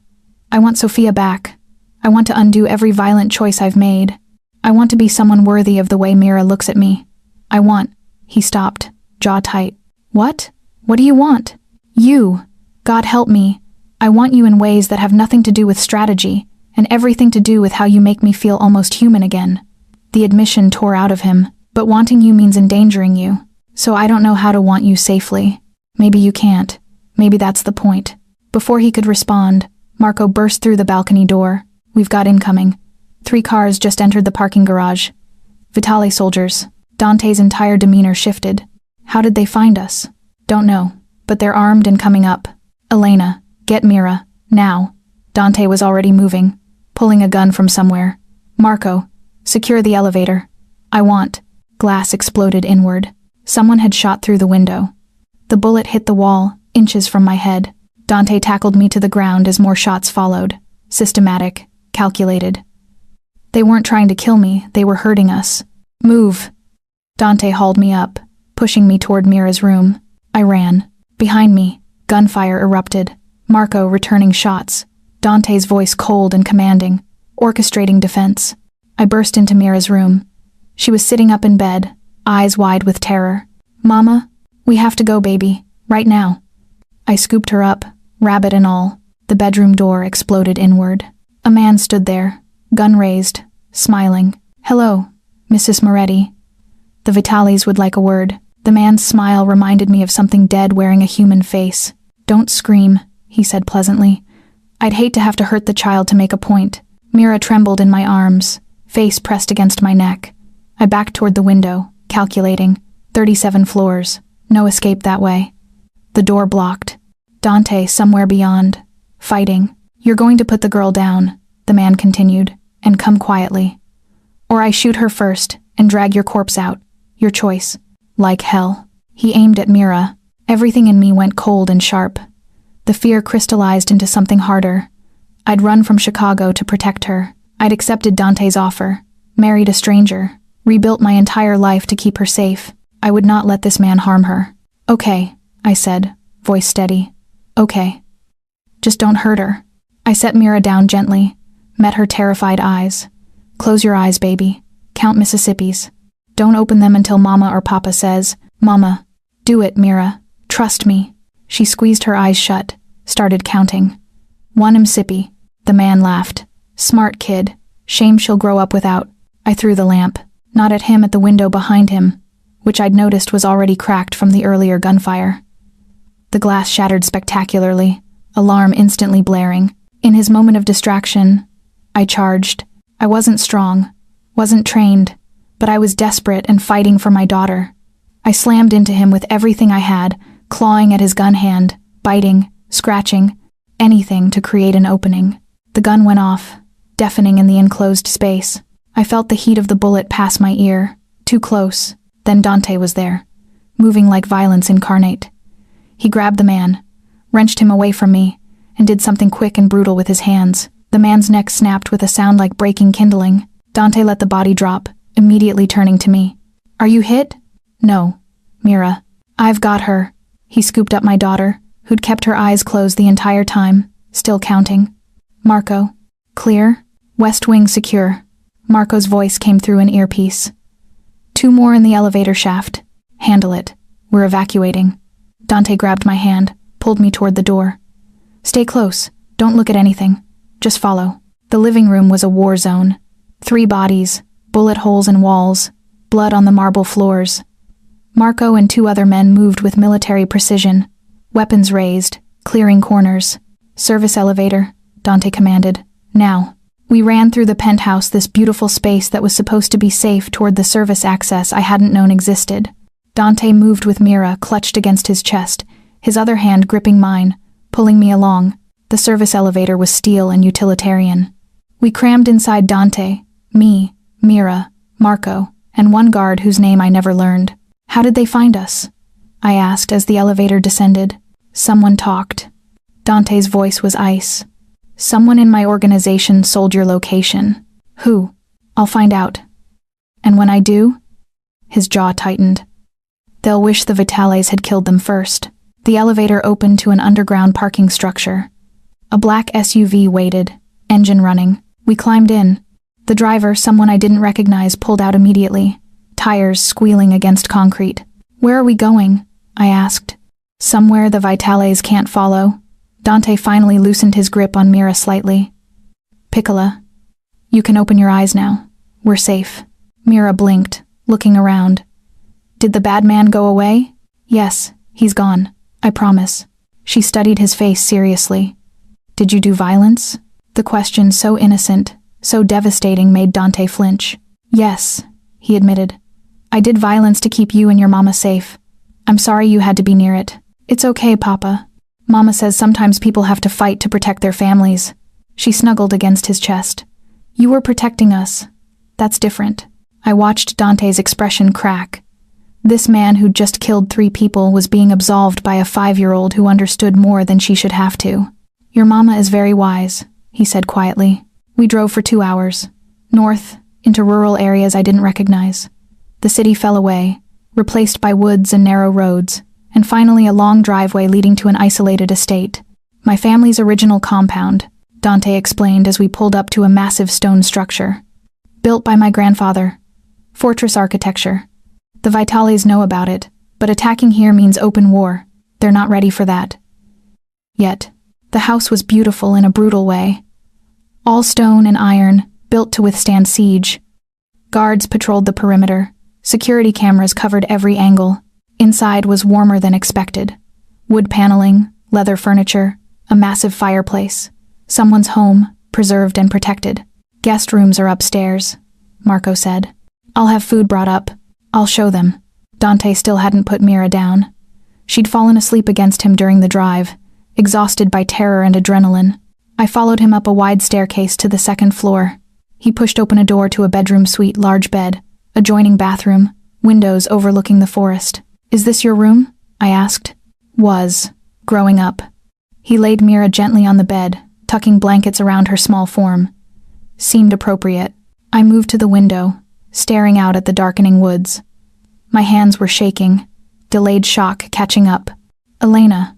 I want Sophia back. I want to undo every violent choice I've made. I want to be someone worthy of the way Mira looks at me. I want... He stopped, jaw tight. What? What do you want? You. God help me. I want you in ways that have nothing to do with strategy, and everything to do with how you make me feel almost human again. The admission tore out of him, but wanting you means endangering you. So I don't know how to want you safely. Maybe you can't. Maybe that's the point. Before he could respond, Marco burst through the balcony door. We've got incoming. 3 cars just entered the parking garage. Vitale soldiers. Dante's entire demeanor shifted. How did they find us? Don't know, but they're armed and coming up. Elena, get Mira, now. Dante was already moving, pulling a gun from somewhere. Marco, secure the elevator. I want. Glass exploded inward. Someone had shot through the window. The bullet hit the wall, inches from my head. Dante tackled me to the ground as more shots followed. Systematic, calculated. They weren't trying to kill me, they were hurting us. Move. Dante hauled me up, pushing me toward Mira's room. I ran. Behind me, gunfire erupted. Marco returning shots. Dante's voice cold and commanding, orchestrating defense. I burst into Mira's room. She was sitting up in bed, eyes wide with terror. Mama, we have to go, baby, right now. I scooped her up, rabbit and all. The bedroom door exploded inward. A man stood there, gun raised, smiling. Hello, Mrs. Moretti. The Vitales would like a word. The man's smile reminded me of something dead wearing a human face. Don't scream, he said pleasantly. I'd hate to have to hurt the child to make a point. Mira trembled in my arms, face pressed against my neck. I backed toward the window, calculating. 37 floors. No escape that way. The door blocked. Dante somewhere beyond. Fighting. You're going to put the girl down, the man continued, and come quietly. Or I shoot her first and drag your corpse out. Your choice. Like hell. He aimed at Mira. Everything in me went cold and sharp. The fear crystallized into something harder. I'd run from Chicago to protect her. I'd accepted Dante's offer. Married a stranger. Rebuilt my entire life to keep her safe. I would not let this man harm her. Okay, I said, voice steady. Okay. Just don't hurt her. I set Mira down gently, met her terrified eyes. Close your eyes, baby. Count Mississippis. Don't open them until Mama or Papa says, Mama. Do it, Mira. Trust me. She squeezed her eyes shut, started counting. 1 Mississippi. The man laughed. Smart kid. Shame she'll grow up without. I threw the lamp, not at him, at the window behind him, which I'd noticed was already cracked from the earlier gunfire. The glass shattered spectacularly, alarm instantly blaring. In his moment of distraction, I charged. I wasn't strong, wasn't trained, but I was desperate and fighting for my daughter. I slammed into him with everything I had, clawing at his gun hand, biting, scratching, anything to create an opening. The gun went off, deafening in the enclosed space. I felt the heat of the bullet pass my ear, too close. Then Dante was there, moving like violence incarnate. He grabbed the man, wrenched him away from me, and did something quick and brutal with his hands. The man's neck snapped with a sound like breaking kindling. Dante let the body drop, immediately turning to me. Are you hit? No, Mira. I've got her. He scooped up my daughter, who'd kept her eyes closed the entire time, still counting. Marco. Clear. West wing secure. Marco's voice came through an earpiece. 2 more in the elevator shaft. Handle it. We're evacuating. Dante grabbed my hand, pulled me toward the door. Stay close. Don't look at anything. Just follow. The living room was a war zone. 3 bodies, bullet holes in walls, blood on the marble floors. Marco and 2 other men moved with military precision, weapons raised, clearing corners. Service elevator, Dante commanded. Now. We ran through the penthouse, this beautiful space that was supposed to be safe, toward the service access I hadn't known existed. Dante moved with Mira clutched against his chest, his other hand gripping mine, pulling me along. The service elevator was steel and utilitarian. We crammed inside Dante, me, Mira, Marco, and 1 guard whose name I never learned. How did they find us? I asked as the elevator descended. Someone talked. Dante's voice was ice. Someone in my organization sold your location. Who? I'll find out. And when I do? His jaw tightened. They'll wish the Vitales had killed them first. The elevator opened to an underground parking structure. A black SUV waited, engine running. We climbed in. The driver, someone I didn't recognize, pulled out immediately, tires squealing against concrete. Where are we going? I asked. Somewhere the Vitales can't follow. Dante finally loosened his grip on Mira slightly. Piccola, you can open your eyes now. We're safe. Mira blinked, looking around. Did the bad man go away? Yes, he's gone. I promise. She studied his face seriously. Did you do violence? The question, so innocent, so devastating, made Dante flinch. Yes, he admitted. I did violence to keep you and your mama safe. I'm sorry you had to be near it. It's okay, Papa. Mama says sometimes people have to fight to protect their families. She snuggled against his chest. You were protecting us. That's different. I watched Dante's expression crack. This man who'd just killed 3 people was being absolved by a 5-year-old who understood more than she should have to. Your mama is very wise, he said quietly. We drove for 2 hours. North, into rural areas I didn't recognize. The city fell away, replaced by woods and narrow roads, and finally a long driveway leading to an isolated estate. My family's original compound, Dante explained as we pulled up to a massive stone structure. Built by my grandfather. Fortress architecture. The Vitales know about it, but attacking here means open war. They're not ready for that. Yet, the house was beautiful in a brutal way. All stone and iron, built to withstand siege. Guards patrolled the perimeter. Security cameras covered every angle. Inside was warmer than expected. Wood paneling, leather furniture, a massive fireplace. Someone's home, preserved and protected. Guest rooms are upstairs, Marco said. I'll have food brought up. I'll show them. Dante still hadn't put Mira down. She'd fallen asleep against him during the drive, exhausted by terror and adrenaline. I followed him up a wide staircase to the 2nd floor. He pushed open a door to a bedroom suite, large bed, adjoining bathroom, windows overlooking the forest. Is this your room? I asked. Was, growing up. He laid Mira gently on the bed, tucking blankets around her small form. Seemed appropriate. I moved to the window, staring out at the darkening woods. My hands were shaking, delayed shock catching up. Elena,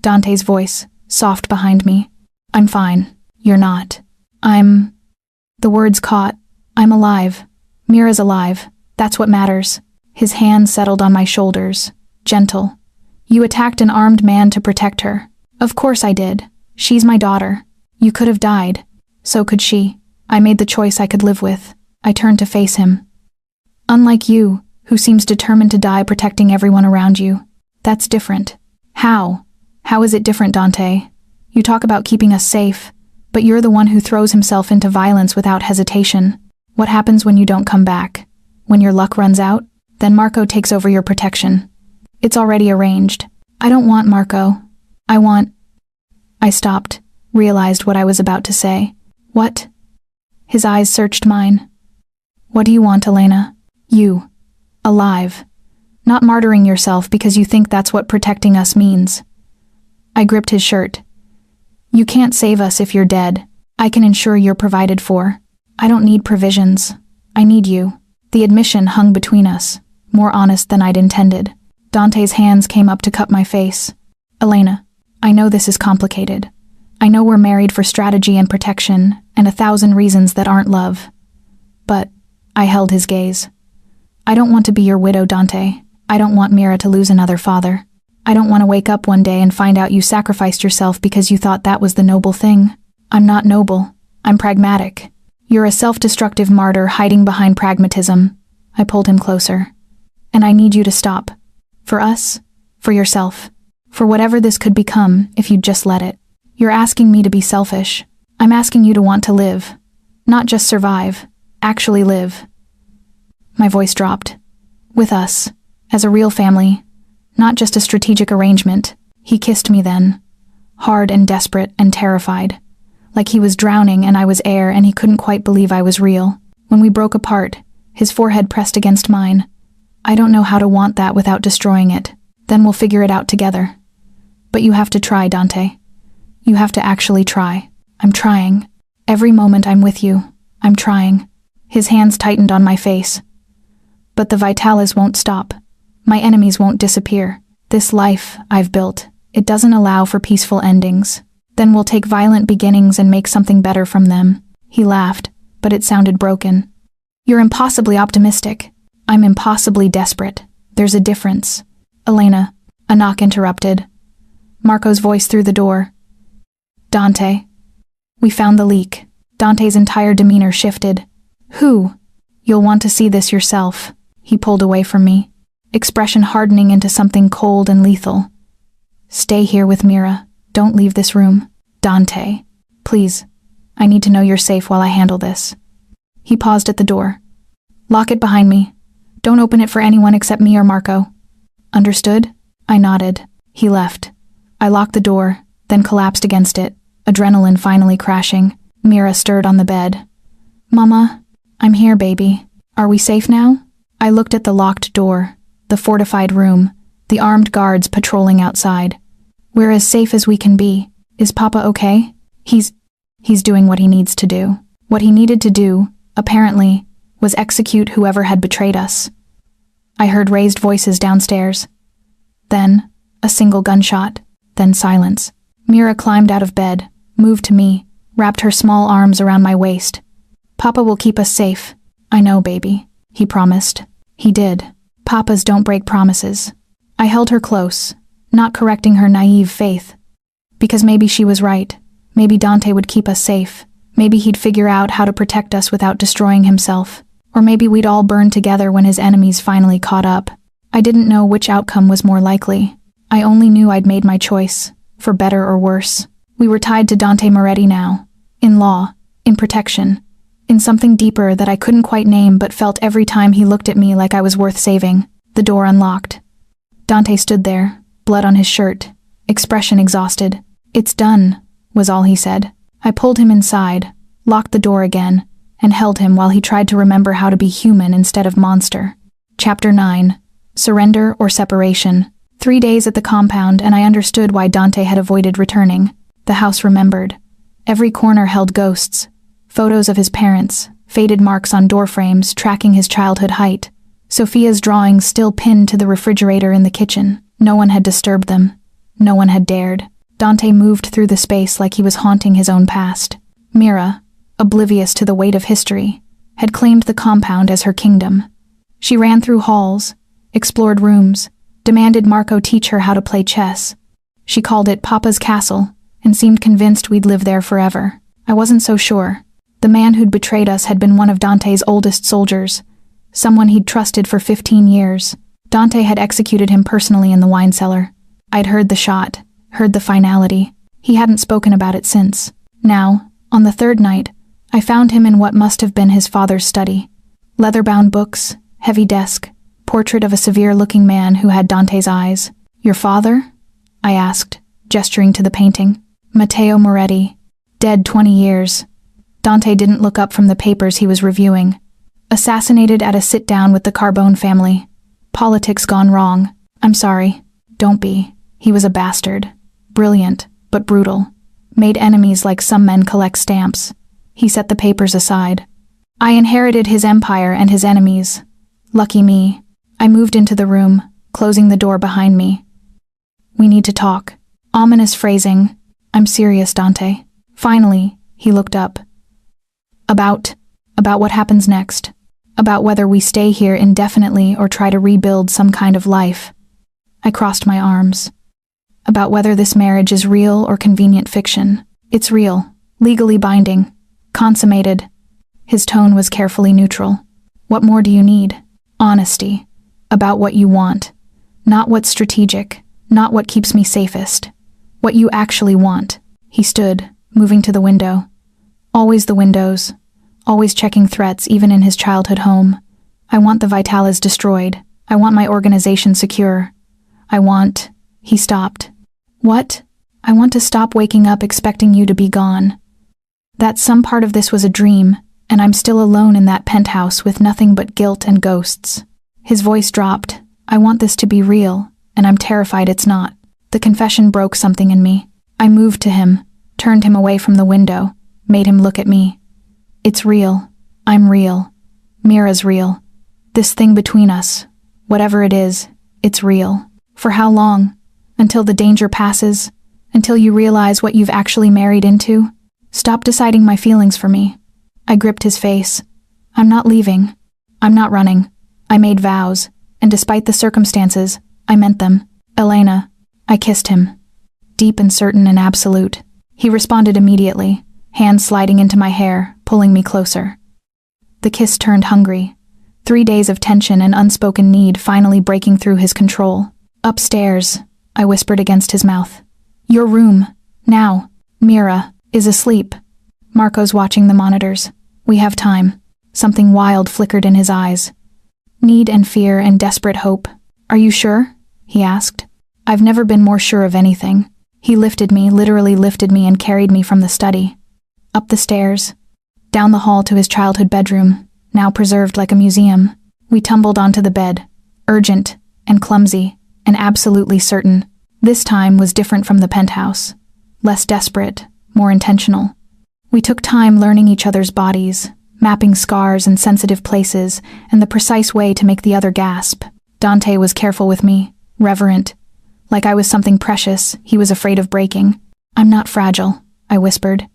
Dante's voice, soft behind me. I'm fine. You're not. The words caught. I'm alive. Mira's alive. That's what matters. His hand settled on my shoulders, gentle. You attacked an armed man to protect her. Of course I did. She's my daughter. You could have died. So could she. I made the choice I could live with. I turned to face him. Unlike you, who seems determined to die protecting everyone around you. That's different. How? How is it different, Dante? You talk about keeping us safe, but you're the one who throws himself into violence without hesitation. What happens when you don't come back? When your luck runs out? Then Marco takes over your protection. It's already arranged. I don't want Marco. I stopped, realized what I was about to say. What? His eyes searched mine. What do you want, Elena? You. Alive. Not martyring yourself because you think that's what protecting us means. I gripped his shirt. You can't save us if you're dead. I can ensure you're provided for. I don't need provisions. I need you. The admission hung between us, more honest than I'd intended. Dante's hands came up to cup my face. Elena, I know this is complicated. I know we're married for strategy and protection, and 1,000 reasons that aren't love. But I held his gaze. I don't want to be your widow, Dante. I don't want Mira to lose another father. I don't want to wake up one day and find out you sacrificed yourself because you thought that was the noble thing. I'm not noble. I'm pragmatic. You're a self-destructive martyr hiding behind pragmatism. I pulled him closer. And I need you to stop. For us, for yourself, for whatever this could become if you'd just let it. You're asking me to be selfish. I'm asking you to want to live. Not just survive, actually live. My voice dropped. With us, as a real family, not just a strategic arrangement. He kissed me then, hard and desperate and terrified, like he was drowning and I was air and he couldn't quite believe I was real. When we broke apart, his forehead pressed against mine. I don't know how to want that without destroying it. Then we'll figure it out together. But you have to try, Dante. You have to actually try. I'm trying. Every moment I'm with you, I'm trying. His hands tightened on my face. But the Vitalis won't stop. My enemies won't disappear. This life I've built, it doesn't allow for peaceful endings. Then we'll take violent beginnings and make something better from them. He laughed, but it sounded broken. You're impossibly optimistic. I'm impossibly desperate. There's a difference. Elena, a knock interrupted. Marco's voice through the door. Dante. We found the leak. Dante's entire demeanor shifted. Who? You'll want to see this yourself. He pulled away from me, expression hardening into something cold and lethal. Stay here with Mira. Don't leave this room. Dante. Please. I need to know you're safe while I handle this. He paused at the door. Lock it behind me. Don't open it for anyone except me or Marco. Understood? I nodded. He left. I locked the door, then collapsed against it, adrenaline finally crashing. Mira stirred on the bed. Mama, I'm here, baby. Are we safe now? I looked at the locked door, the fortified room, the armed guards patrolling outside. We're as safe as we can be. Is Papa okay? He's doing what he needs to do. What he needed to do, apparently, was execute whoever had betrayed us. I heard raised voices downstairs. Then, a single gunshot. Then silence. Mira climbed out of bed, moved to me, wrapped her small arms around my waist. Papa will keep us safe. I know, baby. He promised. He did. Papas don't break promises. I held her close, not correcting her naive faith. Because maybe she was right. Maybe Dante would keep us safe. Maybe he'd figure out how to protect us without destroying himself. Or maybe we'd all burn together when his enemies finally caught up. I didn't know which outcome was more likely. I only knew I'd made my choice, for better or worse. We were tied to Dante Moretti now. In law, in protection, in something deeper that I couldn't quite name but felt every time he looked at me like I was worth saving. The door unlocked. Dante stood there, blood on his shirt, expression exhausted. It's done, was all he said. I pulled him inside, locked the door again, and held him while he tried to remember how to be human instead of monster. Chapter 9. Surrender or Separation. 3 days at the compound and I understood why Dante had avoided returning. The house remembered. Every corner held ghosts. Photos of his parents, faded marks on door frames tracking his childhood height. Sophia's drawings still pinned to the refrigerator in the kitchen. No one had disturbed them. No one had dared. Dante moved through the space like he was haunting his own past. Mira, oblivious to the weight of history, had claimed the compound as her kingdom. She ran through halls, explored rooms, demanded Marco teach her how to play chess. She called it Papa's Castle and seemed convinced we'd live there forever. I wasn't so sure. The man who'd betrayed us had been one of Dante's oldest soldiers, someone he'd trusted for 15 years. Dante had executed him personally in the wine cellar. I'd heard the shot, heard the finality. He hadn't spoken about it since. Now, on the third night, I found him in what must have been his father's study. Leather-bound books, heavy desk, portrait of a severe-looking man who had Dante's eyes. Your father? I asked, gesturing to the painting. Matteo Moretti, dead 20 years. Dante didn't look up from the papers he was reviewing. Assassinated at a sit-down with the Carbone family. Politics gone wrong. I'm sorry. Don't be. He was a bastard. Brilliant, but brutal. Made enemies like some men collect stamps. He set the papers aside. I inherited his empire and his enemies. Lucky me. I moved into the room, closing the door behind me. We need to talk. Ominous phrasing. I'm serious, Dante. Finally, he looked up. About what happens next. About whether we stay here indefinitely or try to rebuild some kind of life. I crossed my arms. About whether this marriage is real or convenient fiction. It's real, legally binding, consummated. His tone was carefully neutral. What more do you need? Honesty. About what you want. Not what's strategic, not what keeps me safest. What you actually want. He stood, moving to the window. Always the windows. Always checking threats, even in his childhood home. I want the Vitalis destroyed. I want my organization secure. He stopped. What? I want to stop waking up expecting you to be gone. That some part of this was a dream, and I'm still alone in that penthouse with nothing but guilt and ghosts. His voice dropped. I want this to be real, and I'm terrified it's not. The confession broke something in me. I moved to him, turned him away from the window, made him look at me. It's real. I'm real. Mira's real. This thing between us, whatever it is, it's real. For how long? Until the danger passes? Until you realize what you've actually married into? Stop deciding my feelings for me. I gripped his face. I'm not leaving. I'm not running. I made vows, and despite the circumstances, I meant them. Elena. I kissed him. Deep and certain and absolute. He responded immediately, hands sliding into my hair, pulling me closer. The kiss turned hungry. 3 days of tension and unspoken need finally breaking through his control. Upstairs, I whispered against his mouth. Your room, now. Mira is asleep. Marco's watching the monitors. We have time. Something wild flickered in his eyes. Need and fear and desperate hope. Are you sure? He asked. I've never been more sure of anything. He lifted me, literally lifted me, and carried me from the study. Up the stairs. Down the hall to his childhood bedroom, now preserved like a museum. We tumbled onto the bed, urgent and clumsy and absolutely certain. This time was different from the penthouse. Less desperate, more intentional. We took time learning each other's bodies, mapping scars and sensitive places, and the precise way to make the other gasp. Dante was careful with me, reverent. Like I was something precious, he was afraid of breaking. I'm not fragile, I whispered.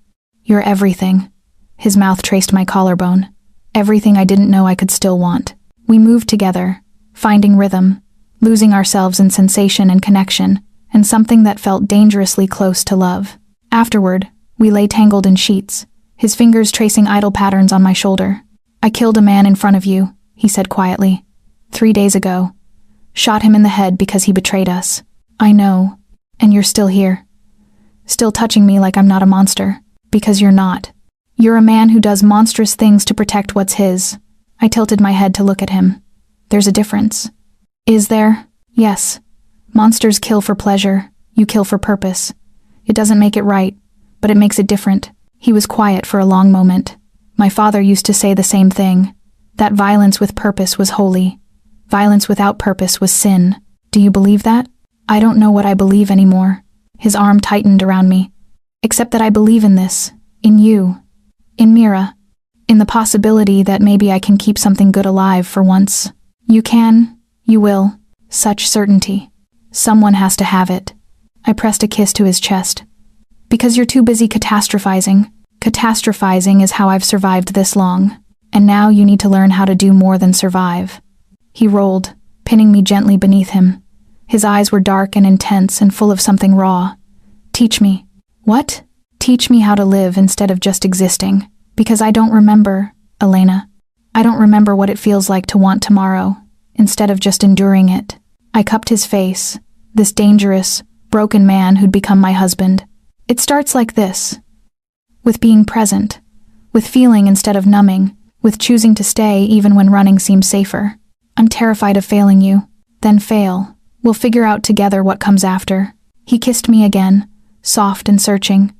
You're everything. His mouth traced my collarbone. Everything I didn't know I could still want. We moved together, finding rhythm, losing ourselves in sensation and connection, and something that felt dangerously close to love. Afterward, we lay tangled in sheets, his fingers tracing idle patterns on my shoulder. I killed a man in front of you, he said quietly. 3 days ago. Shot him in the head because he betrayed us. I know, and you're still here. Still touching me like I'm not a monster, because you're not. You're a man who does monstrous things to protect what's his. I tilted my head to look at him. There's a difference. Is there? Yes. Monsters kill for pleasure. You kill for purpose. It doesn't make it right, but it makes it different. He was quiet for a long moment. My father used to say the same thing. That violence with purpose was holy. Violence without purpose was sin. Do you believe that? I don't know what I believe anymore. His arm tightened around me. Except that I believe in this. In you. In Mira. In the possibility that maybe I can keep something good alive for once. You can. You will. Such certainty. Someone has to have it. I pressed a kiss to his chest. Because you're too busy catastrophizing. Catastrophizing is how I've survived this long. And now you need to learn how to do more than survive. He rolled, pinning me gently beneath him. His eyes were dark and intense and full of something raw. Teach me. What? Teach me how to live instead of just existing. Because I don't remember, Elena. I don't remember what it feels like to want tomorrow, instead of just enduring it. I cupped his face, this dangerous, broken man who'd become my husband. It starts like this. With being present. With feeling instead of numbing. With choosing to stay even when running seems safer. I'm terrified of failing you. Then fail. We'll figure out together what comes after. He kissed me again, soft and searching,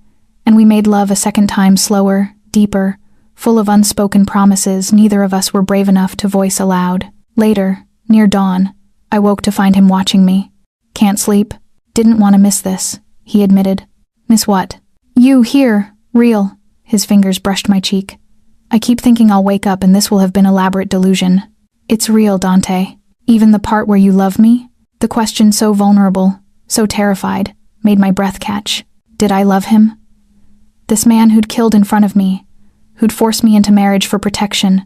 and we made love a second time, slower, deeper, full of unspoken promises neither of us were brave enough to voice aloud. Later, near dawn, I woke to find him watching me. Can't sleep. Didn't want to miss this, he admitted. Miss what? You here, real. His fingers brushed my cheek. I keep thinking I'll wake up and this will have been elaborate delusion. It's real, Dante. Even the part where you love me? The question so vulnerable, so terrified, made my breath catch. Did I love him? This man who'd killed in front of me, who'd forced me into marriage for protection,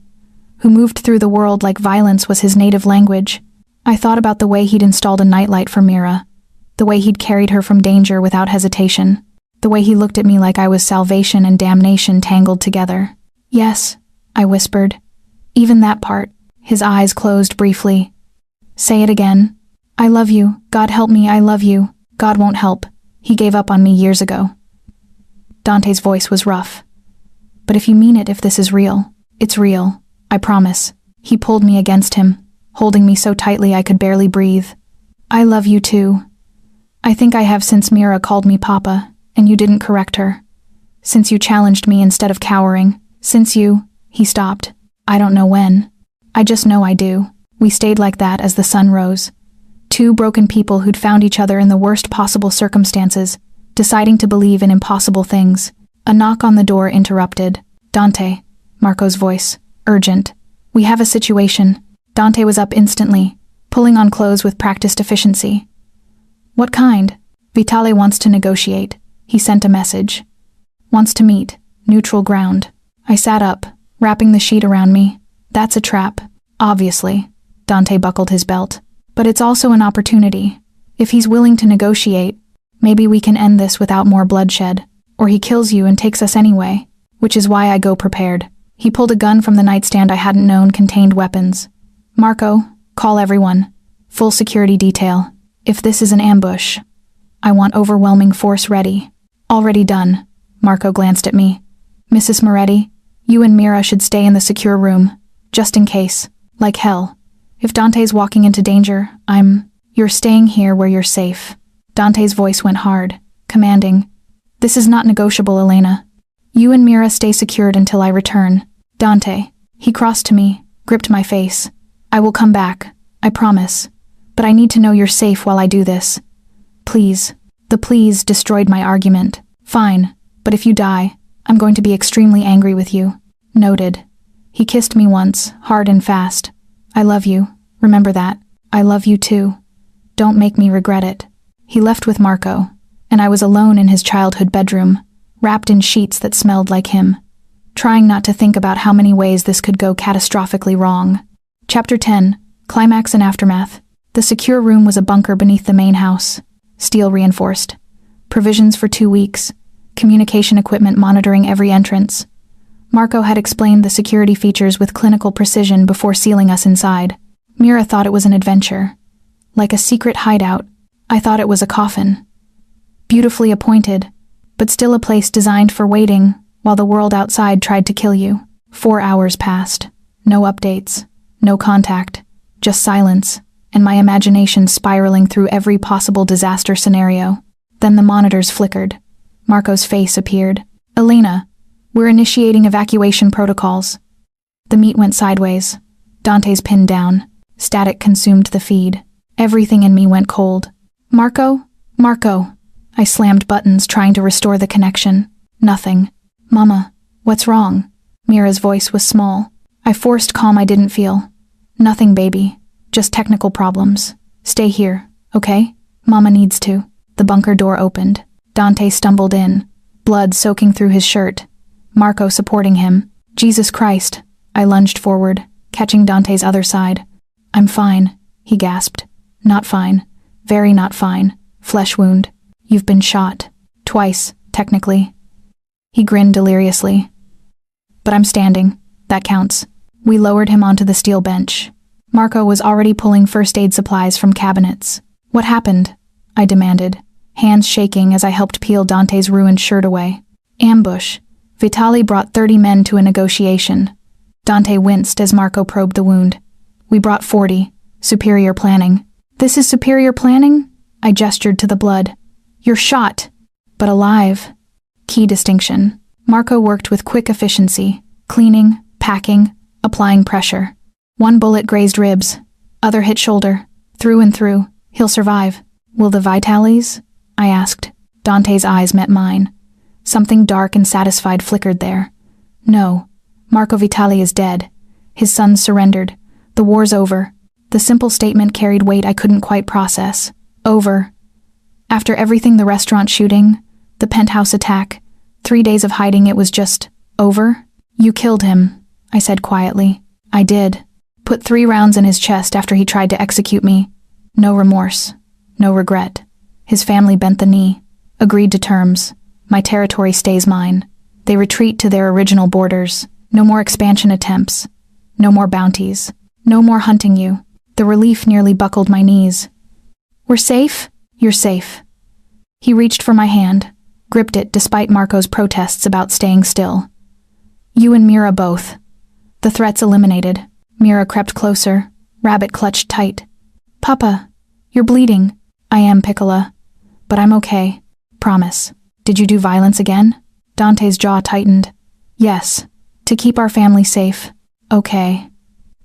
who moved through the world like violence was his native language. I thought about the way he'd installed a nightlight for Mira, the way he'd carried her from danger without hesitation, the way he looked at me like I was salvation and damnation tangled together. "Yes," I whispered. "Even that part." His eyes closed briefly. "Say it again." "I love you. God help me, I love you." "God won't help. He gave up on me years ago." Dante's voice was rough. "But if you mean it, if this is real, it's real. I promise." He pulled me against him, holding me so tightly I could barely breathe. "I love you too. I think I have since Mira called me Papa, and you didn't correct her. Since you challenged me instead of cowering. Since you—" He stopped. "I don't know when. I just know I do." We stayed like that as the sun rose. Two broken people who'd found each other in the worst possible circumstances, deciding to believe in impossible things. A knock on the door interrupted. "Dante," Marco's voice, urgent. "We have a situation." Dante was up instantly, pulling on clothes with practiced efficiency. "What kind?" "Vitale wants to negotiate." He sent a message. "Wants to meet. Neutral ground." I sat up, wrapping the sheet around me. "That's a trap." "Obviously." Dante buckled his belt. "But it's also an opportunity. If he's willing to negotiate, maybe we can end this without more bloodshed. Or he kills you and takes us anyway. Which is why I go prepared." He pulled a gun from the nightstand I hadn't known contained weapons. "Marco, call everyone. Full security detail. If this is an ambush, I want overwhelming force ready." "Already done." Marco glanced at me. "Mrs. Moretti, you and Mira should stay in the secure room, just in case. Like hell. If Dante's walking into danger, You're staying here where you're safe." Dante's voice went hard, commanding. "This is not negotiable, Elena. You and Mira stay secured until I return." "Dante." He crossed to me, gripped my face. "I will come back. I promise. But I need to know you're safe while I do this. Please." The please destroyed my argument. "Fine, but if you die, I'm going to be extremely angry with you." "Noted." He kissed me once, hard and fast. "I love you. Remember that. I love you too. Don't make me regret it." He left with Marco, and I was alone in his childhood bedroom, wrapped in sheets that smelled like him, trying not to think about how many ways this could go catastrophically wrong. Chapter 10, Climax and Aftermath. The secure room was a bunker beneath the main house, steel reinforced. Provisions for 2 weeks, communication equipment monitoring every entrance. Marco had explained the security features with clinical precision before sealing us inside. Mira thought it was an adventure. Like a secret hideout, I thought it was a coffin. Beautifully appointed, but still a place designed for waiting while the world outside tried to kill you. 4 hours passed. No updates, no contact, just silence, and my imagination spiraling through every possible disaster scenario. Then the monitors flickered. Marco's face appeared. "Elena, we're initiating evacuation protocols." The meat went sideways. Dante's pinned down. Static consumed the feed. Everything in me went cold. "Marco? Marco!" I slammed buttons trying to restore the connection. Nothing. "Mama, what's wrong?" Mira's voice was small. I forced calm I didn't feel. "Nothing, baby. Just technical problems. Stay here, okay? Mama needs to." The bunker door opened. Dante stumbled in, blood soaking through his shirt. Marco supporting him. "Jesus Christ." I lunged forward, catching Dante's other side. "I'm fine," he gasped. "Not fine. Very not fine. Flesh wound. You've been shot. Twice, technically." He grinned deliriously. "But I'm standing. That counts." We lowered him onto the steel bench. Marco was already pulling first aid supplies from cabinets. "What happened?" I demanded, hands shaking as I helped peel Dante's ruined shirt away. "Ambush. Vitale brought 30 men to a negotiation." Dante winced as Marco probed the wound. "We brought 40. Superior planning." "This is superior planning?" I gestured to the blood. "You're shot, but alive." Key distinction. Marco worked with quick efficiency, cleaning, packing, applying pressure. One bullet grazed ribs, other hit shoulder, through and through. He'll survive. "Will the Vitales?" I asked. Dante's eyes met mine. Something dark and satisfied flickered there. "No. Marco Vitale is dead. His sons surrendered. The war's over." The simple statement carried weight I couldn't quite process. Over. After everything, the restaurant shooting, the penthouse attack, 3 days of hiding, it was just over? "You killed him," I said quietly. I did. Put 3 rounds in his chest after he tried to execute me. No remorse. No regret. His family bent the knee. Agreed to terms. My territory stays mine. They retreat to their original borders. No more expansion attempts. No more bounties. No more hunting you. The relief nearly buckled my knees. We're safe? You're safe. He reached for my hand, gripped it despite Marco's protests about staying still. You and Mira both. The threats eliminated. Mira crept closer, Rabbit clutched tight. Papa, you're bleeding. I am, Piccola. But I'm okay. Promise. Did you do violence again? Dante's jaw tightened. Yes. To keep our family safe. Okay.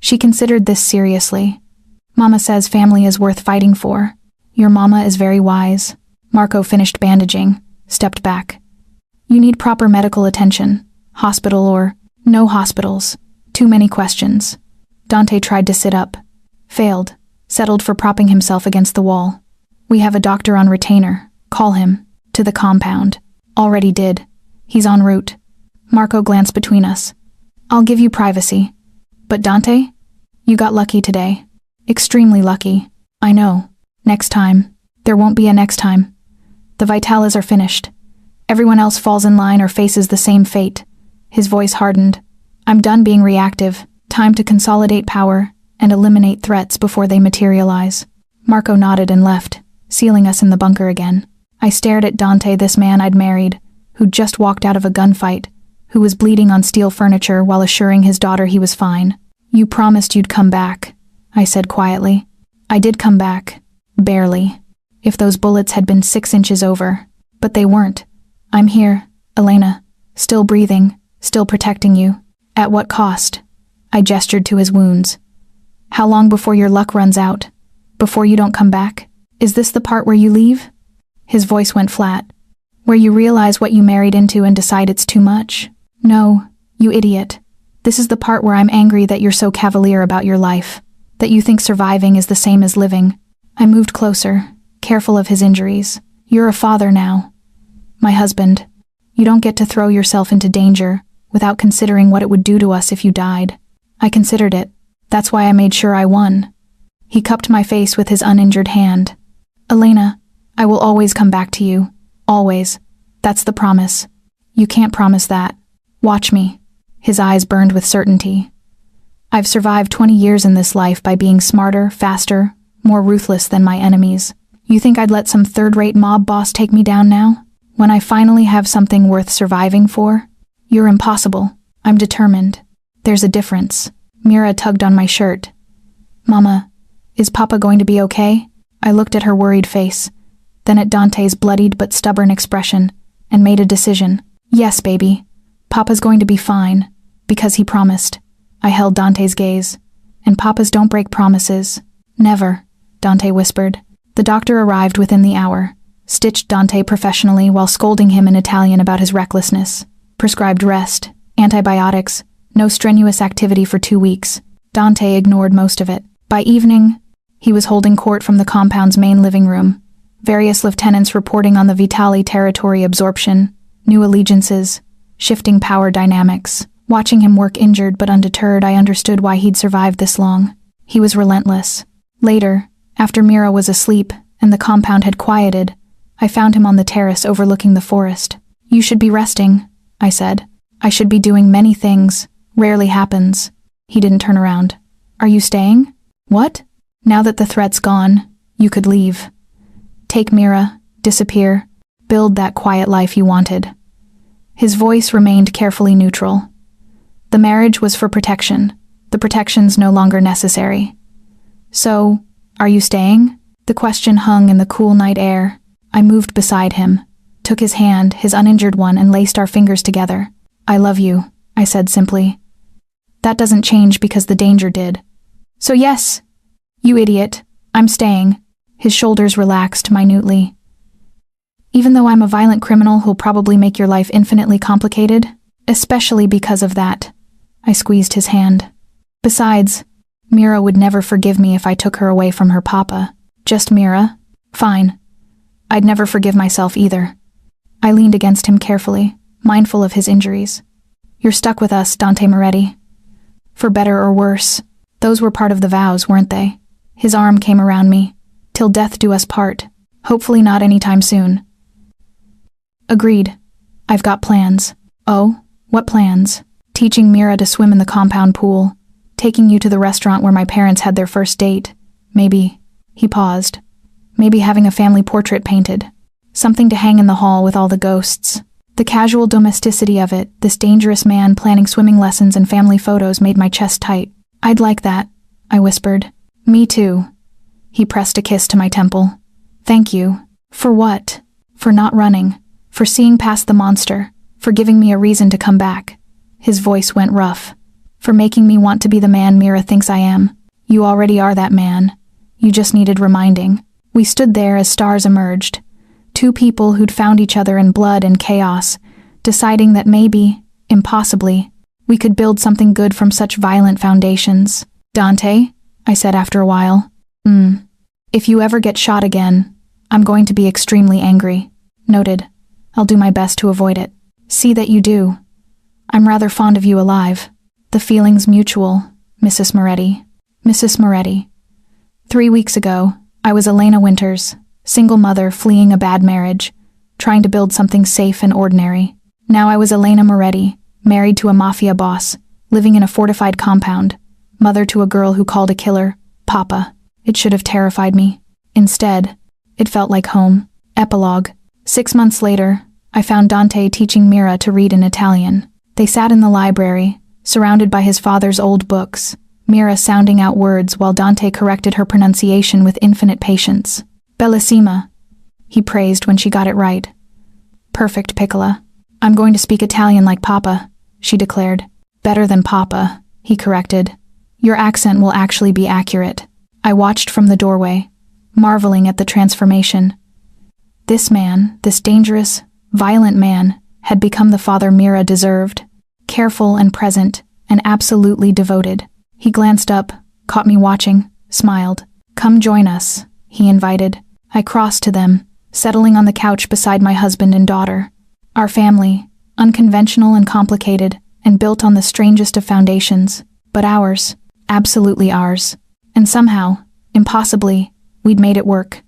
She considered this seriously. Mama says family is worth fighting for. Your mama is very wise. Marco finished bandaging, stepped back. You need proper medical attention. Hospital or no hospitals. Too many questions. Dante tried to sit up. Failed. Settled for propping himself against the wall. We have a doctor on retainer. Call him. To the compound. Already did. He's en route. Marco glanced between us. I'll give you privacy. But Dante? You got lucky today. Extremely lucky. I know. Next time. There won't be a next time. The Vitalas are finished. Everyone else falls in line or faces the same fate. His voice hardened. I'm done being reactive. Time to consolidate power and eliminate threats before they materialize. Marco nodded and left, sealing us in the bunker again. I stared at Dante, this man I'd married, who'd just walked out of a gunfight, who was bleeding on steel furniture while assuring his daughter he was fine. You promised you'd come back, I said quietly. I did come back. Barely. If those bullets had been 6 inches over. But they weren't. I'm here, Elena. Still breathing, still protecting you. At what cost? I gestured to his wounds. How long before your luck runs out? Before you don't come back? Is this the part where you leave? His voice went flat. Where you realize what you married into and decide it's too much? No, you idiot. This is the part where I'm angry that you're so cavalier about your life. That you think surviving is the same as living. I moved closer, careful of his injuries. You're a father now. My husband. You don't get to throw yourself into danger without considering what it would do to us if you died. I considered it. That's why I made sure I won. He cupped my face with his uninjured hand. Elena, I will always come back to you. Always. That's the promise. You can't promise that. Watch me. His eyes burned with certainty. I've survived 20 years in this life by being smarter, faster, more ruthless than my enemies. You think I'd let some third-rate mob boss take me down now? When I finally have something worth surviving for? You're impossible. I'm determined. There's a difference. Mira tugged on my shirt. Mama, is Papa going to be okay? I looked at her worried face, then at Dante's bloodied but stubborn expression, and made a decision. Yes, baby. Papa's going to be fine, because he promised. I held Dante's gaze. And Papas don't break promises. Never, Dante whispered. The doctor arrived within the hour, stitched Dante professionally while scolding him in Italian about his recklessness. Prescribed rest, antibiotics, no strenuous activity for 2 weeks. Dante ignored most of it. By evening, he was holding court from the compound's main living room. Various lieutenants reporting on the Vitali territory absorption, new allegiances, shifting power dynamics. Watching him work injured but undeterred, I understood why he'd survived this long. He was relentless. Later, after Mira was asleep and the compound had quieted, I found him on the terrace overlooking the forest. You should be resting, I said. I should be doing many things. Rarely happens. He didn't turn around. Are you staying? What? Now that the threat's gone, you could leave. Take Mira, disappear, build that quiet life you wanted. His voice remained carefully neutral. The marriage was for protection. The protection's no longer necessary. So, are you staying? The question hung in the cool night air. I moved beside him, took his hand, his uninjured one, and laced our fingers together. I love you, I said simply. That doesn't change because the danger did. So yes, you idiot, I'm staying. His shoulders relaxed minutely. Even though I'm a violent criminal who'll probably make your life infinitely complicated, especially because of that. I squeezed his hand. Besides, Mira would never forgive me if I took her away from her papa. Just Mira? Fine. I'd never forgive myself either. I leaned against him carefully, mindful of his injuries. You're stuck with us, Dante Moretti. For better or worse. Those were part of the vows, weren't they? His arm came around me. Till death do us part. Hopefully not anytime soon. Agreed. I've got plans. Oh, what plans? Teaching Mira to swim in the compound pool. Taking you to the restaurant where my parents had their first date. Maybe. He paused. Maybe having a family portrait painted. Something to hang in the hall with all the ghosts. The casual domesticity of it, this dangerous man planning swimming lessons and family photos made my chest tight. I'd like that, I whispered. Me too. He pressed a kiss to my temple. Thank you. For what? For not running. For seeing past the monster. For giving me a reason to come back. His voice went rough. For making me want to be the man Mira thinks I am. You already are that man. You just needed reminding. We stood there as stars emerged. Two people who'd found each other in blood and chaos, deciding that maybe, impossibly, we could build something good from such violent foundations. Dante, I said after a while. If you ever get shot again, I'm going to be extremely angry. Noted. I'll do my best to avoid it. See that you do. I'm rather fond of you alive. The feeling's mutual, Mrs. Moretti. Mrs. Moretti. 3 weeks ago, I was Elena Winters, single mother fleeing a bad marriage, trying to build something safe and ordinary. Now I was Elena Moretti, married to a Mafia boss, living in a fortified compound, mother to a girl who called a killer Papa. It should have terrified me. Instead, it felt like home. Epilogue. 6 months later, I found Dante teaching Mira to read in Italian. They sat in the library, surrounded by his father's old books, Mira sounding out words while Dante corrected her pronunciation with infinite patience. Bellissima, he praised when she got it right. Perfect, Piccola. I'm going to speak Italian like Papa, she declared. Better than Papa, he corrected. Your accent will actually be accurate. I watched from the doorway, marveling at the transformation. This man, this dangerous, violent man, had become the father Mira deserved. Careful and present, and absolutely devoted. He glanced up, caught me watching, smiled. Come join us, he invited. I crossed to them, settling on the couch beside my husband and daughter. Our family, unconventional and complicated, and built on the strangest of foundations, but ours, absolutely ours. And somehow, impossibly, we'd made it work.